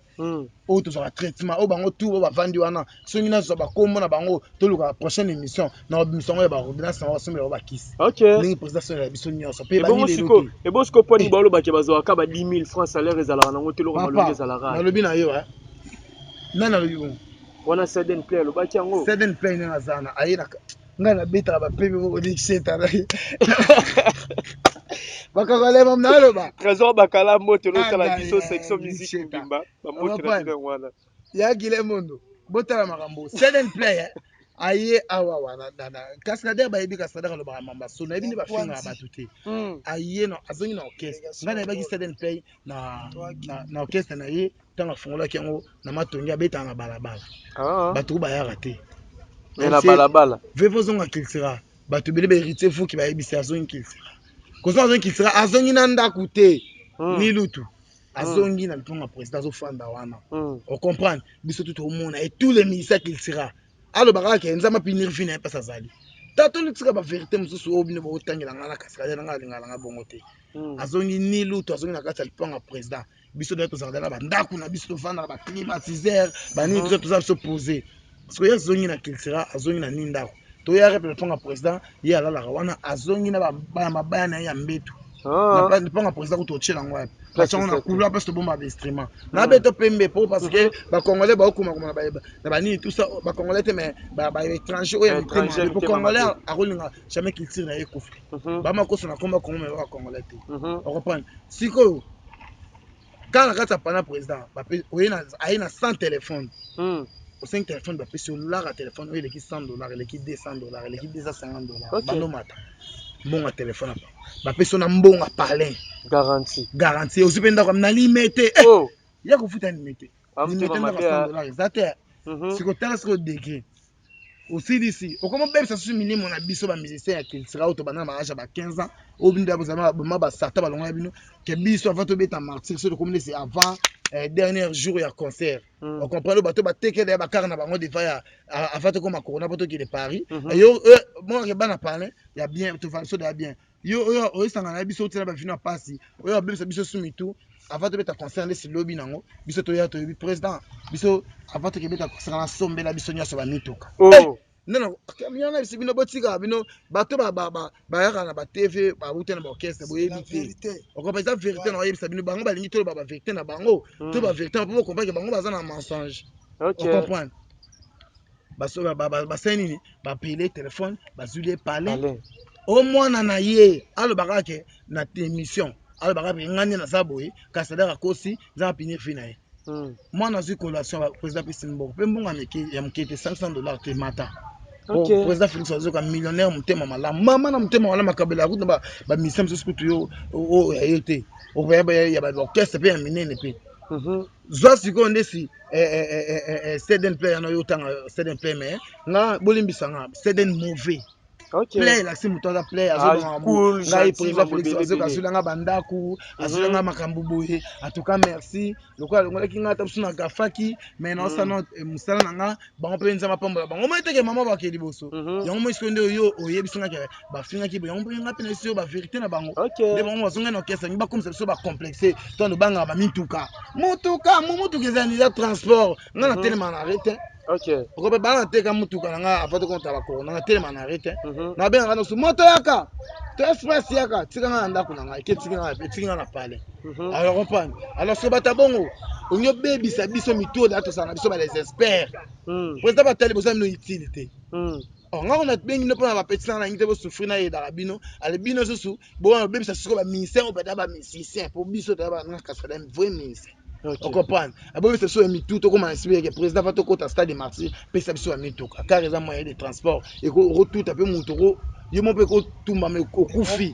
O to sera traitement o bango tout ba vandi wana. So ngina so ba kombo na bango to luka prochaine émission. Na émission ba ordonnance na so ba kiss. OK. Ni président so la biso nyonso. Pe ba ni lelo. E bo siko poni ba lo ba ke bazo ka ba 10 000 francs salaire ezala na ngote lo ka malonge ezala ra. Na lobi na yo nana lobi wana Seden Play lo baki yango Seden Play na zana ayina ngana beta ba pepe ko di seta na bakakale mam na lo ba trésor bakala moto lo tala biso section musique bimba ba moto na wana ya gile mondo botala makambo Seden Play aye awa wana cascadeur bayebi cascadeur alobaka mamba so nayebi nde bafingaka bato te aye azongi na orchestre ngai nayebaki Seden Play na orchestre na ye ntango afungolaki yango na matongi abetaka na balabala bato bayaka te na balabala vevo ozonga kiltira bato ebele baheritier fuki bayebisi azongi kiltira kozonga azongi kiltira azongi na ndako te ni lutu azongi na liponga président azofanda wana ocomprendre biso tu tomona et tous les ministères kiltira alobaka ke nzambe apinir fi na ye mpasi azali tato lutika baverité mosusu oyo bino baotangela ngai na cascade na ngai alingaka nanga bongo te azongi ni lutu azongi na kati ya liponga président biso nde tozalaka na bandako na biso tovandaka baclimatiseur banini biso toza biso posé parce que ye azongi na kiltira azongi na nini ndako toyaka mpe liponga président ye alalaka wana azongi na mabaya na ye ya mbeto liponga président kuta otyela yango wapi batiango na couloir mpe tobomba bainstrument na beto pembe po parce que bacongolais baokumakuma na banini tout ça bacongolais te mais baétranger oyo ya mitema po congolais akolinga jamais culture na ye ekufa bamakoso na komba kongo me bacongolais te ocomprendre sikoyo kaka na kati ya pana président aye na 100 téléphone au 5 téléphone bapesi olaka téléphone oyo eleki $100 eleki $200 eleki $250 banomata mbongo téléphone apa bapesi na mbongo palin garantie osi mpe ndako na limete ya kofuta limete limete ndako $100 eza te sikotala siko degré osilisi okoma obebisa susu milimo na biso bamusicien ya kiltira oyo tobanda na baage ya ba 15 ans oyo bino bozala bama basarta balongo ya bino ke biso avant tobeta martyr so tokomi nesi avant dernier jour ya concert ocomprendre bato batekela ya bakare na bango defa ya avant tokoma corona po tokende paris yo mokake bana palin ya bien tofalisoda ya bien yo oyo oyesangana na biso otela bavino ya pasi oyo abebisa biso sumitu avant tobeta concert nde silobi nango biso toya toyebi président biso avant tokebeta concert na sombela biso nyonso bamituka nana yana bisi bino botika bino bato bayaka na batv bauta na baorchestre boyebi te okopa eza vérité na oyebisa bino bango balingi toloba bavérité na bango to bavérité na po bokomprendre bango baza na mensonge ocomprendre basali nini bapele telefone bazwili palin omwana na ye alobaka ke na émission alobaka mpe ngai nde naza boye cascadeur akosi nza apinir fi na ye mwana azwi collation président apesi mbongo mpe mbongo ya moke te $500 te mata président félix azoka millionnaire motema malamu mama na motema malamu makabela akuti na bamisien mosusu kutu oyo ya ye te ya baorchestre mpe ya minene mpe zwa sikoyo ndesi Seden Play yana oyo otanga Seden Play me nga bolimbisa nga Seden mauvais play lakisi moto aza play azongai président félix azoka azwilanga bandako azwilanga makambo boye atuka merci lokola alongolaki ngai ata biso na gafaki mais naosana mosala na nga bango mpe nzambe apambola bango moi teke mama bake liboso yango moi sikoyo nde oyo oyebisangaki bafingaki boye yango mpe nga mpe na biso bavérité na bango nde bango bazongai na orchestre ngi bakomisa biso bacomplexe to nobangaka bamituka motuka ezali eza transport nga na telema na arrete okope bana nateka mutuka na nga avant tokonta bakoro na nga telema na arrete nabengaka noso moto yaka to express yaka tika nga na ndako na ngai ketiki nga na pale alors comprendre alors so bata bongo ongi obebisa biso mito da tosala na biso les experts président batali boza bino utilité nga kona bengi no mpona bapeti na ngi te bosouffrir na yedaka bino ale bino susu bona obebisa siko bamusicien oyo bata bamusicien po biso toya banga cascade vrai musicien ocomprendre abobisa biso ya mitu tokoma na sibeke président va tokota stade martyr pesa biso ya mituka car eza moyen de transport ekotuta mpe moto yo mo mpe ekotumbama okufi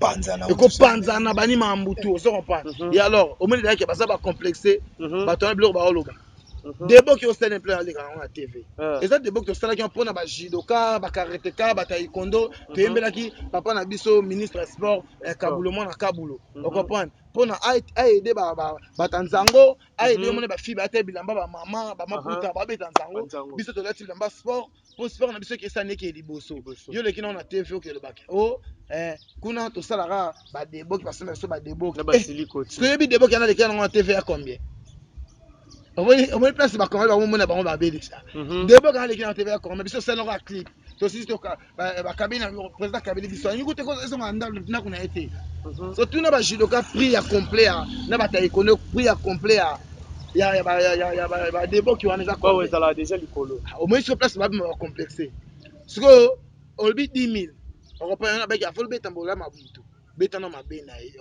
ekopanzana banima ya mbutu ozo comprendre et alors omoni dayake baza bacomplexe bato wana biloko baoloba deboki osala plein aleka yango na tv eza deboki tosalaki mpona bajidoka bakarateka bataikondo toyembelaki papa na biso ministre ya sport kabulo mwana kabulo ocomprendre mpona aede bata nzango aede omoni bafille bata bilamba bamama bamaputa babeta nzango biso tolati bilamba sport mpo sport na biso ekesani eke liboso yo leki nao na tv okelobaki kuna tosalaka badeboki basomba biso badeboki soyebi deboki yana leki yango na tv ya combien omoni place bakongoli bamomona bango babelisa debo kanga leki na tv ya kongo biso osalaka ya clip tosisi bakabi na président kabeli biso alingi te ezonga ndako na ye te so tuna bajudoka prix ya complet na bataekone prix ya complet ya badeboki wana ezala déjà likolo omoni siko place babima bacomplexe sikoyo olobi 10 000 okopana baki afo lobeta mbola mabutu beta na mabe na ye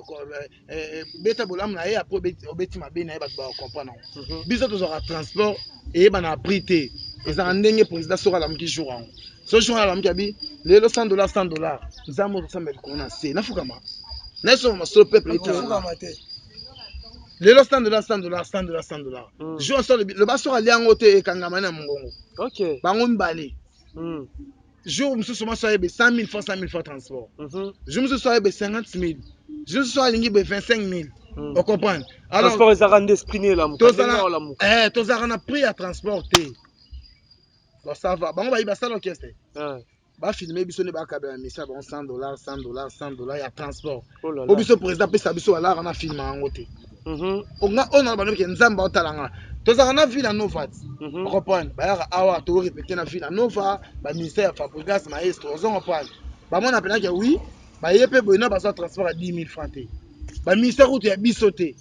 beta bolamu na ye apres obeti mabe na ye bato bakomprendre biso tozwaka transport eyeba na prix te ezala ndenge président soki alamuki jour yango so jour alamuki abi lelo $100 nzambe otosamba likolo na se nafukama nayesoba masolo peuple etalanga lelo $100 jour so loba soki alia yango te ekangama na mongongo bango mibale jour mosusu maso ayebe 100 000 francs transport jour mosusu ayebe 50 000 jour mosusu alingi be 25 000 ocomprendre alors tozalaka na prix ya transport te ça va bango bayi basala orchestre bafilme biso nde bakabela misa bango $100 ya transport po biso président apesa biso alara na filme yango te oyo na banoke nzambe aotalanga tozalaka na ville ya nova ocomprendre bayaka awa tokorepete na ville ya nova baministère ya fabrigas maestro ozongopane bamona penake wi baye mpe boyena bazwa transport ya 10 000 francs te baministère kutu ya biso te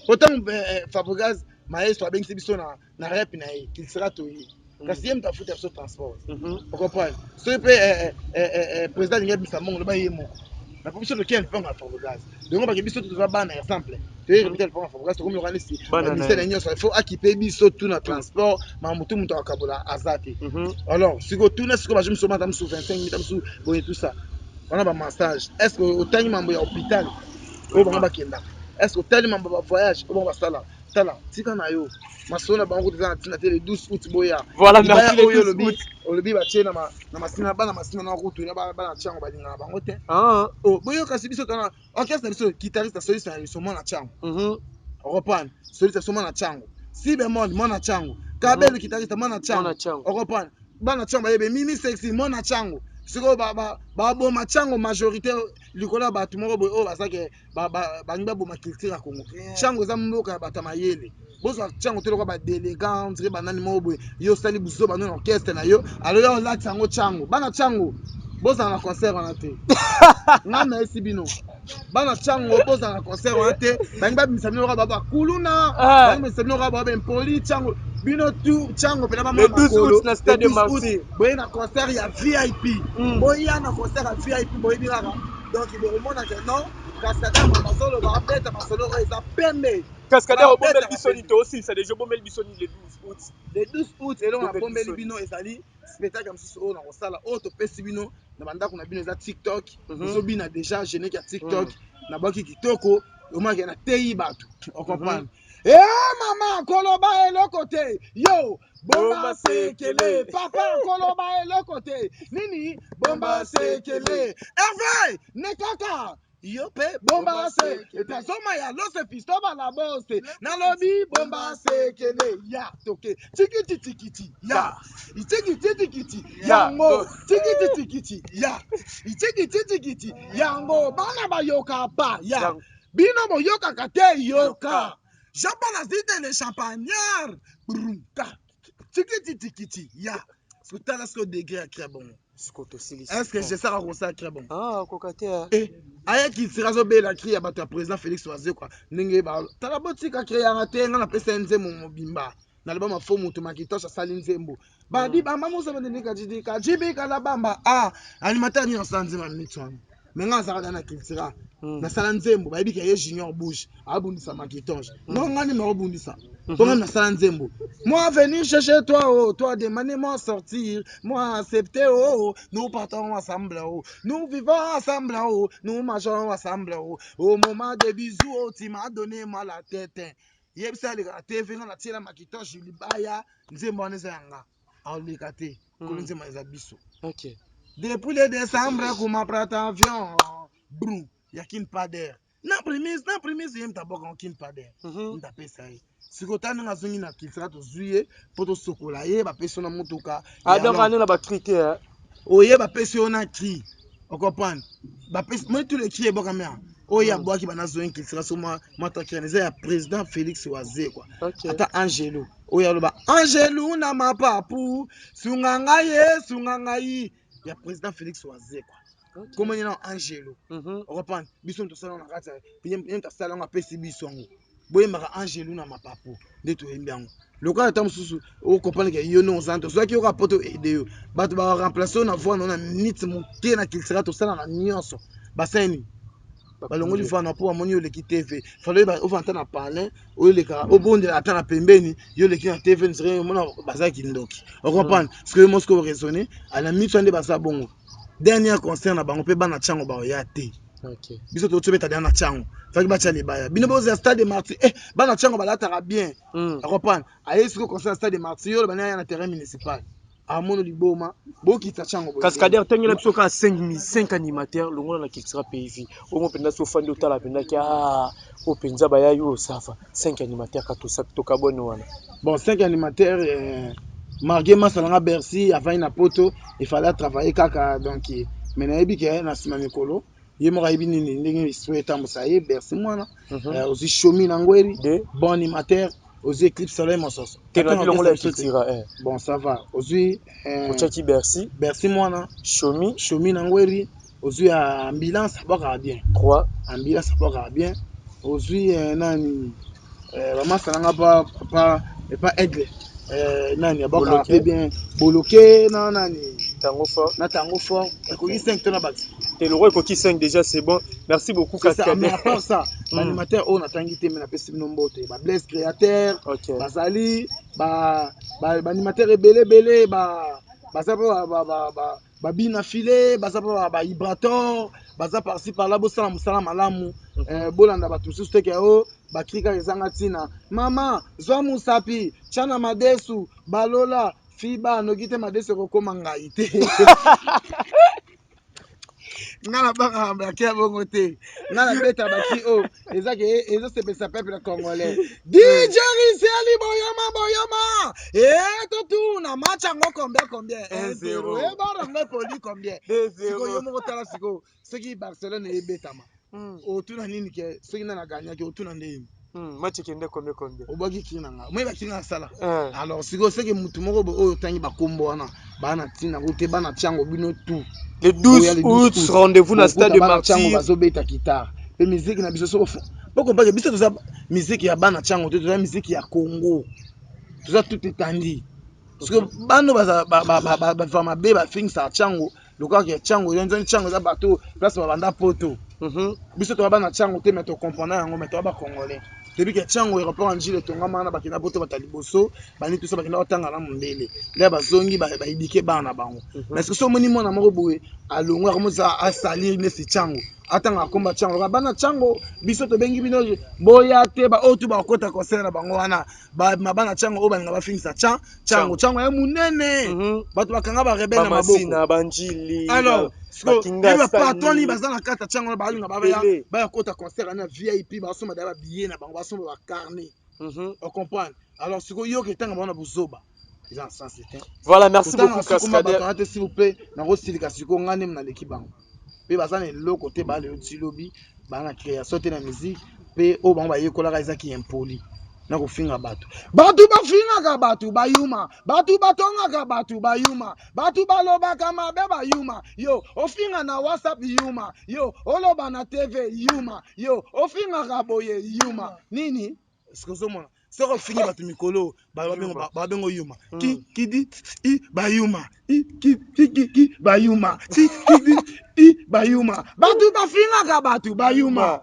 otango fabrigas maestro abengisi biso na rep na ye kilsera toye kasi ye moto afuta biso transport ocomprendre soki mpe président alingi abimisa mbongo loba ye moko na po biso tokia lipango ya fabrigas dongo bake biso toza bana exemple toyerepete lipango ya fabrigas tokomi loka nesi baministère nyonso il faut akipe biso tu na transport makambo tu moto akabola aza te alors siko tuna siko baje miso mata misu 25 000 misu boye tout ça wana bamassage est ce que otangi mambo ya hôpital oyo bango bakendaka est ce que otali mambo ya bavoyage oyo bango basala tala tika na yo masolo na bango eza na ntina te le 12 août boya libaya oyo olobi batie na masina bana masina na kutu na bana tiango balingana bango te boyo kasi biso tana orchestre biso guitariste soliste na biso mwana tiango ocomprendre soliste so mwana tiango si bemol mwana tiango kabelu guitariste mwana tiango ocomprendre bana tiango bayebe mimi sexy mwana tiango sikoyo baboma tiango majorité likolo ya bato moko boye oyo bazake bangi baboma culture ya Congo tiango eza mboka ya bato ya mayele bozwa tiango te lokola badélégant ndire banani moko boye yo osali buzo bano na orchestre na yo alo yo olati yango tiango bana tiango bozala na concert wana te nga nayesi bino bana tiango bozala na concert wana te bangi babimisa bino lokola baba kuluna bangi babimisa bino lokola baba mpoli tiango bino tu tiango pena bamona makolo na stade de Marseille boye na concert ya VIP boya na concert ya VIP boyebi kaka donc bomona ke non Cascadeur basoloba abeta masolo oyo eza pembe Cascadeur obombeli bisoni to osilisa deja obombeli bisoni le 12 août le 12 août elongo na bombeli bino ezali spectacle mosusu oyo na kosala oyo topesi bino na bandako na bino eza TikTok ozobina deja générique ya TikTok na bwaki kitoko omaki na teyi bato ocomprendre mama koloba eloko te yo bomba sekele papa koloba eloko te nini bomba sekele Hervé ne kaka yo pe bomba se etazoma ya lose fisto bala bose nalobi bomba sekele ya toke tikiti ya itikiti yango tikiti ya itikiti yango bana bayoka pa ya bino boyokaka te yoka Japana zite le champagnard brunka tikiti ya sotala sko degré à très bon est-ce que je sais à ça très bon ayaki sirazo bela cri ya bato ya président Félix Oise quoi ndenge ba tala botika cri ya te nga na pesa nzembo mobimba na liba mafo mutu makitosha sali nzembo badi bamba musa bende kajidika jibika la bamba animateur ni ensanze ma mitwana menga zaka na kiltira na sala nzembo bayibi ke junior bush abundisa makitosha non ngani me obundisa Toi na sala nzembo moi venir chercher toi toi demander moi sortir moi accepter nous partons ensemble nous vivons ensemble nous mangeons ensemble au moment des bisous tu m'as donné moi la tête yebisa le TV na tiela makitosha libaya nzembo aneza yanga alika te ko nzembo eza biso OK depuis le décembre kuma prata avion brou yakin pader na premise yem taboka kin pader nda pesa yi sikotana ngazungi na kilsera to zuye poto sokola ye ba peso na motoka donc ana ba critère oye ba peso na cri on comprend ba peso moi tous les cris boka mea oya boaki bana zoin kilsera so mata kianeza ya président Félix Oise quoi ata Angelo oya loba Angelo na mapapu sunganga ye ya président Félix Oise quoi comment il y a Angelo on comprend biso to sala na kata bien ta sala nga pesi biso ngo boyembaka Angelo na mapapu nde toyembi yango lokola ata mosusu okomprendre ke yo no ozanto soki oyoka poto ede yo bato baremplace na voi na minute moke na kilsera tosala na nyonso basali nini balongoli vana po amoni yo leki TV falo ovanta na parler oyo leka obondela ata na pembeni yo leki na TV nzire mona bazaki ndoki ocomprendre parce que mosko raisonner ala mitso nde baza bongo dernier concert na bango pe bana chango ba oya te biso to tobeta na chango faki bacha libaya bino boza stade de Martyr bana chango balataka bien ocomprendre ayesiko concert stade de Martyr yo bana ya na terrain municipal amono liboma bokita chango boye Cascadeur tengela biso ka 5 animateurs longola na Kiltira PV omo penda so fandi otala penda ki o penza ba ya yo safa 5 animateurs ka to sak to kabone wana bon 5 animateurs Margué Massalanga Bercy avant na poto il fallait travailler kaka donc mais na yebi ke na sima mikolo ye mo kayibi nini ndenge histoire tambusa ye Bercy mwana aussi Chomi na ngweri bon animateur aux Eclipse Soleil Mososo. Bon, ça va. Aujourd'hui, Ochaki Bercy. Bercy moi Chomi Nangweri. Aujourd'hui, ambulance, ça va bien. 3. Ambulance, ça va bien. Aujourd'hui, nani, vraiment, ça n'a pas aigle. Nani, ça bien. Boloké, nani. Tango fort. Na tango fort. Et 5 tonnes à battre. T'es le roi Koki 5 déjà, c'est bon. Merci beaucoup, Cascadeur. Mais à part ça, l'animateur, on a tanguité, mais on a fait nombre de Blaise Créateur, Bazali, l'animateur est belé, Bina Filé, Ibrator, Baza par-ci par-là, Bossala Moussala Malamu, Bolanda Batusu, Stekeo, Bakrika Zangatina, Maman, Zoa Moussapi, Chana Madesu, Balola, Fiba, Nogite Madesu, Rokomangaïté. Ngala baka mbaki bongo te ngala beta baki o ezake ezo sepesa peuple congolais DJ Riseli boyoma to tu na match ngo combien 1-0 bara ngo poli combien 2-0 siko yo moko tala siko seki Barcelone ebetama o tuna nini ke seki na gagner ke o tuna ndeni match kende combien obaki kina nga moi baki nga sala alors siko seki mutu moko oyo tangi bakombo wana bana tina ko te bana chango bino tout. Le 12 août, rendez-vous dans le stade de Martyr. La musique na biso so poko ba biso toza musique ya bana chango toza musique ya Congo. Toza tout étendu. Parce que bano ba fama be ba fing sa chango, le quoi que chango yonzo chango za bateau place ba banda poto. Biso to bana chango te mais to comprendre yango mais to ba congolais. Depuis que chango aéroport en Gilles tonga mana bakina poto bataliboso bani tout ça bakina otanga na mondele là bazongi ba idike bana bango mais ce que so moni mona moko boye alongwa comme ça a salir ne si chango atanga komba chango bana chango biso to bengi bino boya te ba otu ba kota concert na bango wana ba bana chango o balinga ba finisa chango ya munene bato bakanga ba rebelle na maboko na banjili alors il patron ni bazana kata chango ba linga ba kota concert na VIP ba soma da billet na bango ba soma ba carnet on comprend alors ce que yo ke tanga bana buzoba ils en sens c'était voilà merci beaucoup Cascadeur s'il vous plaît na rosilika siko ngane na l'équipe bango pe bazana le côté ba le tilobi ba na création te na musique pe o bango ba yekola ka ezaki impoli na kofinga batu bafingaka batu bayuma batu batongaka batu bayuma batu balobaka mabe bayuma yo ofinga na WhatsApp yuma yo oloba na TV yuma yo ofingaka boye yuma nini sikozomona soko fingi batu mikolo babengo yuma ki di i bayuma ki bayuma si i bayuma batu bafingaka batu bayuma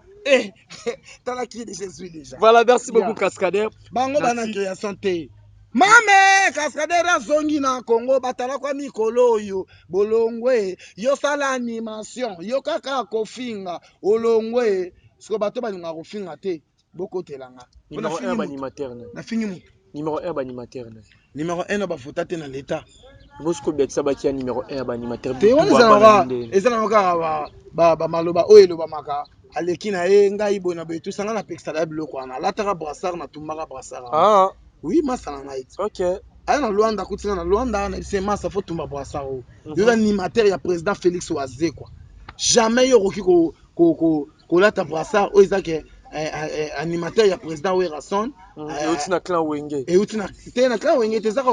tala qui je suis déjà. Voilà, merci beaucoup Cascadeur. Bango bana création te. Mame Cascadeur azongi na Congo batala kwa mikolo yo bolongwe yo sala animation yo kaka kofinga olongwe siko bato balinga kofinga te boko telanga. Numéro 1 animateur na fingi mu. Numéro 1 animateur. Numéro 1 ba fota te na l'état. Bosco Biakisa baki numéro 1 animateur. Te wana ezala ngaka ba maloba oyo ba maka aleki na ye ngai boy na boy tout sanga na pexala biloko wana lataka brassard na tumbaka brassard oui masala na it OK aya na Luanda kutinga na Luanda na se masa fo tumba brassard yo animateur ya président Félix Oazé quoi jamais yo roki ko lata brassard o ezake animateur ya président Werason et uti na clan Wenge et uti na te na clan Wenge te zaka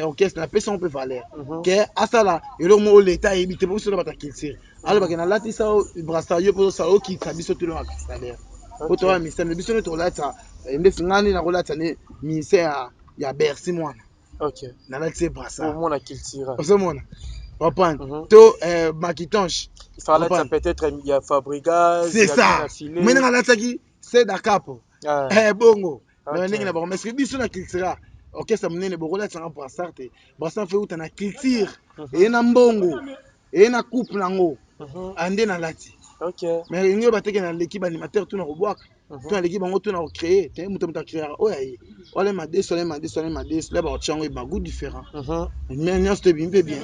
orchestre na pesa on peut valer que asala elo mo l'état ebite pour so bata kilsir alors bakena lati sa brassard yo pour ça o ki kabiso tout le Cascadeur oto wa ministère biso no to lata ndesi ngani na ko lata ne ministère ya Bercy mwana OK na lati brassard au mona kiltira oso mona Comprendre. To Makitonche. Il fallait ça peut-être il y a Fabregas, c'est ça. Maintenant là c'est Dakapo. Bongo. Mais ndenge na parce que biso na culture. Orchestre munene bokola tsanga pour asarte. Basa fait uta na culture. Et na mbongo. Et na couple nango. Ande na lati. OK. Mais nyo bateke na l'équipe animateur tout na robwaka. Tout na l'équipe bango tout na créer. Te muto muta créer. Oya. Ole made sole made là ba tchango ba goût différent. Mais nyos te bimpe bien.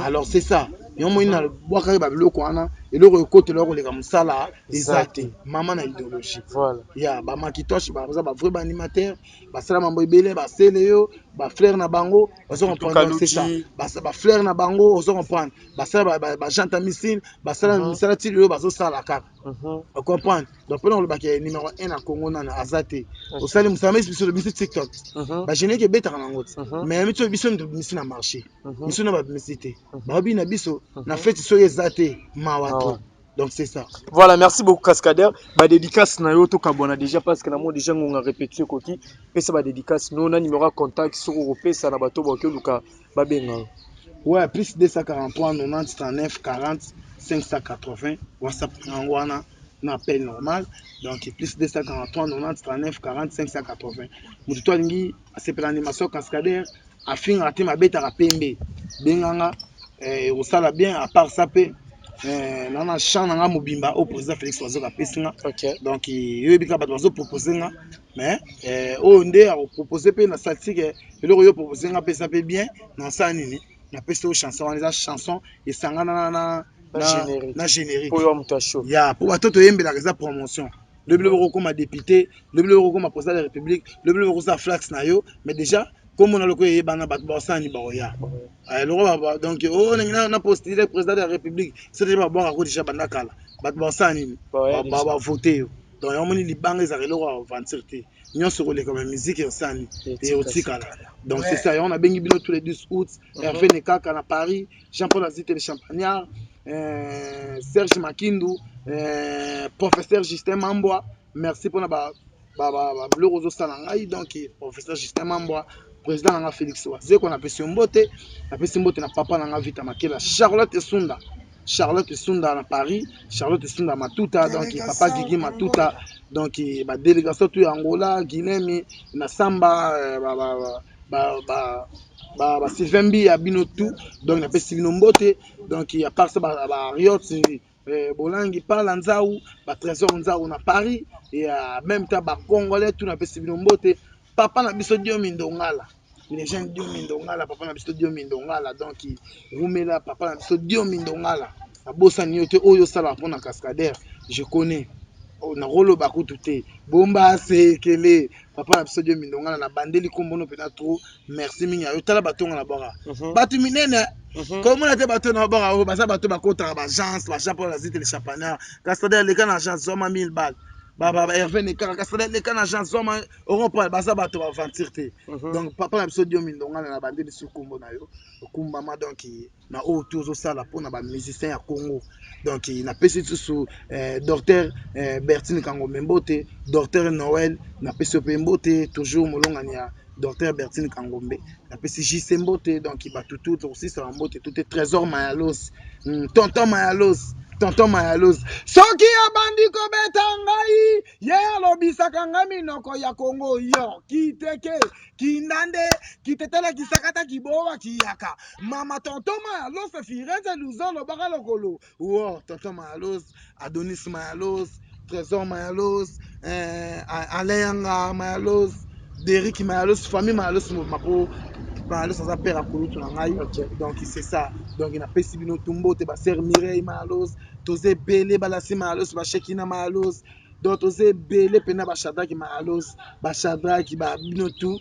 Alors c'est ça. Yo mo ina bwaka ba biloko wana eloko ekote loko leka musala ezate. Maman na idéologie. Voilà. Ya ba Makitonche ba vrai ba animateur, ba sala mambo ebele ba sele yo, ba frère na bango, ba so comprendre c'est ça. Ba frère na bango, on se comprendre. Ba sala ba janta missile, ba sala misala ti yo ba so sala kaka. On comprend. Donc pendant le bac numéro 1 à Congo na azate. Au salim musama sur le TikTok. Ba jeune ke beta na ngot. Mais mito biso ndo bimisi na marché. Biso na ba bimisité. Ba bi na biso na fête so ezate mawato. Donc c'est ça. Voilà, merci beaucoup Cascadeur. Ba dédicace na yo to kabona déjà parce que na mo déjà ngonga répéter koti. Pesa ba dédicace no na numéro contact sur européen na bato ba ke luka ba benga. Ouais, plus 243 90 39 40 580 WhatsApp ngwana na appel normal. Donc plus 243 90 39 40 580. Mutu alingi asepela animation Cascadeur afinga te mabeta rapembe. Benganga osala bien à part ça pe nana chant nanga mobimba au président Félix Wazoka pesinga. Donc yebika bato bazo proposer nga mais o nde a proposer pe na statistique eloko yo proposer nga pesa pe bien na sa nini na pesa chanson wana chanson esangana na générique pour mutasho ya pour batoto yembela eza promotion le bleu comme député le bleu comme président de la République le bleu comme flax na yo mais déjà comme on a le ko yebana bato ba sani ba oya donc on a postulé le président de la République c'est déjà bon à déjà banda kala bato ba sani ba voter donc on moni libanga ezaka eloko avancer te nyonso koleka ba musique ya sani et otikala donc c'est ça on a bengi bino tous les 12 août Hervé Nekaka na Paris Jean-Paul Azite le Champagnard Serge Makindu professeur Justin Mamboa merci pour na ba bleu sala ngai donc professeur Justin Mamboa président nanga Félix Waze qu'on appelle Mbote na papa nanga Vita Makela Charlotte Sunda na Paris Charlotte Sunda Matuta donc papa Gigi Matuta donc ba délégation tout Angola Guinée na Samba ba Sylvain Bi ya bino tout donc na pesi bino Mbote donc à part ça ba Riot Bolangi parle Nzaou ba Trésor Nzaou na Paris et même temps ba Congolais tout na pesi bino Mbote papa na biso Dio Mindongala les gens Dio Mindongala papa na biso Dio Mindongala donc rumela papa na biso Dio Mindongala na bosa nyote oyo sala pona Cascadeur je connais na rolo bakutu te bomba sekele papa na biso Dio Mindongala na bandeli kombono pena trop merci mingi yo tala batonga na bora batu minene comment on a bateau na bora o basa bateau bakota ba agence ba Jean-Paul Azite le Champagnard Cascadeur les can agence zoma 1000 balles ba Hervé Nekaka Cascadeur les can agence zoma on prend basa bateau ba aventure te donc papa na biso Dio Mindongala na bandeli su kombo na yo kumbama donc na o tozo sala pona ba musicien ya Congo donc na pesi sous docteur Bertine Kangombe Mbote docteur Noël na pesi Mbote toujours molongani ya docteur Bertine Kangombe na pesi JC Mbote donc il va tout aussi ça Mbote tout est trésor Mayalos tonton Mayalos soki abandi kobeta ngai ye alobisaka ngai minoko ya Congo yo kiteke kindande kitetela kisakata kibowa kiyaka mama tonton Mayalos Firenze Luzolo baka lokolo wow tonton Mayalos Adonis Mayalos Trésor Mayalos Aléanga Mayalos Derrick Mayalos famille Mayalos mako Mayalos aza père akulu to ngai donc c'est ça donc il a pesi bino tumbo te ba sœur Mireille Mayalos toze belé balasi Mayalos ba Shekina Mayalos donc toze belé pena ba Shadraki Mayalos ba Shadraki ba bino tout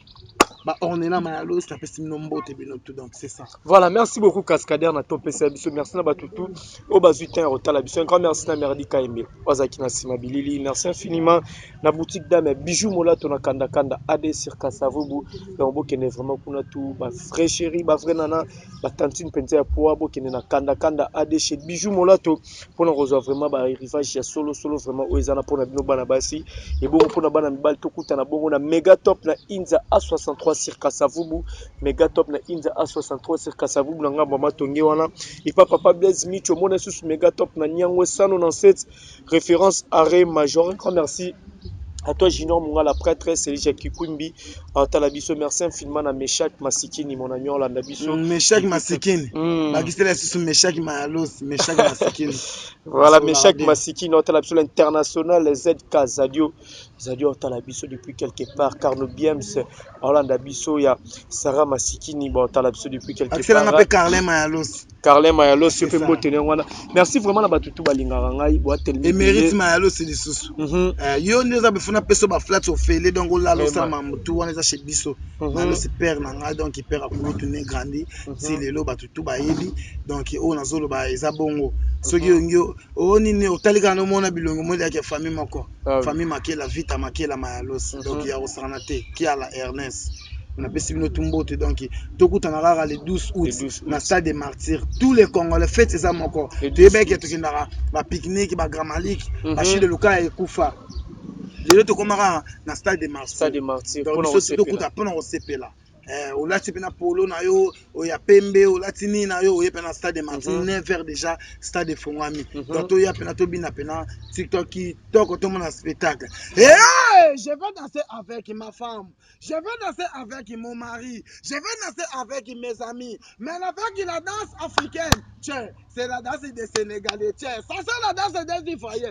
ba ornela Mayalos la pesi bino mbote bino tout donc c'est ça. Voilà, merci beaucoup Cascadeur na to pesa biso merci na batutu o bazutin rotala biso un grand merci na Merdi Kaimbe wazaki na sima bilili merci infiniment na boutique dame bijoux molato na kanda kanda AD sur Kasavubu donc bokene vraiment kuna tout ba frère chéri ba vrai nana ba tantine penza pour bokene na kanda kanda AD chez bijoux molato pour nous rejoindre vraiment ba rivage ya solo vraiment o ezana pour na bino bana basi et bon pour na bana mibal to kuta na bongo na méga top na Inza A63 sur Kasavubu, méga top na Inza A63 sur Kasavubu, na nga mama tongi wana. Et papa Blaise Micho, mon sous méga top na Nyangwe 197, référence arrêt major. Grand merci. À toi, Junior Munga, la prêtresse, Elisha Kikumbi, à Talabiso, merci infiniment à Meshak Masikini, mon ami, la Nabiso. Meshak Masikini. Bagistela sous Meshak Mayalos, Meshak Masikini. Voilà, Meshak Masikini, à Talabiso, l'international, ZK, Zadio, à Talabiso depuis quelque part, Carno Biems, à Nabiso, il y a Sarah Masikini, à Talabiso depuis quelque part. Axel Carlin Mayalos. Carlin Mayalo, merci vraiment la batutu balingarangai et mérite Mayalo c'est des sous. Yo nous a besoin peso ba flat au fele donc là lo ça mamutu on est chez biso. Mayalo c'est père nanga donc il perd à coulo tourner grandi si lelo batutu ba yebi donc o nazolo ba eza bongo. Soki yo o nini o talika no mona bilongo mo ya famille moko. Famille maké la vite maké la Mayalo donc il y a au sanate qui a la Ernest. On a passé notre tombeau donc tout le le 12 août dans le stade des martyrs tous les Congolais fêtent ça encore des mecs qui la pique-nique ba gramalik machine de Luka et Koufa les autres comme dans le stade des martyrs donc tout coup après on s'est là au lati pena polo na yo o ya pembe o latini na yo o pena stade des martyrs 9h déjà stade de Fongami donc to ya pena to bina pena TikTok qui toko to mon spectacle je vais danser avec ma femme, je vais danser avec mon mari, je vais danser avec mes amis, mais avec la danse africaine, c'est la danse des Sénégalais, ça c'est la danse des Ivoiriens.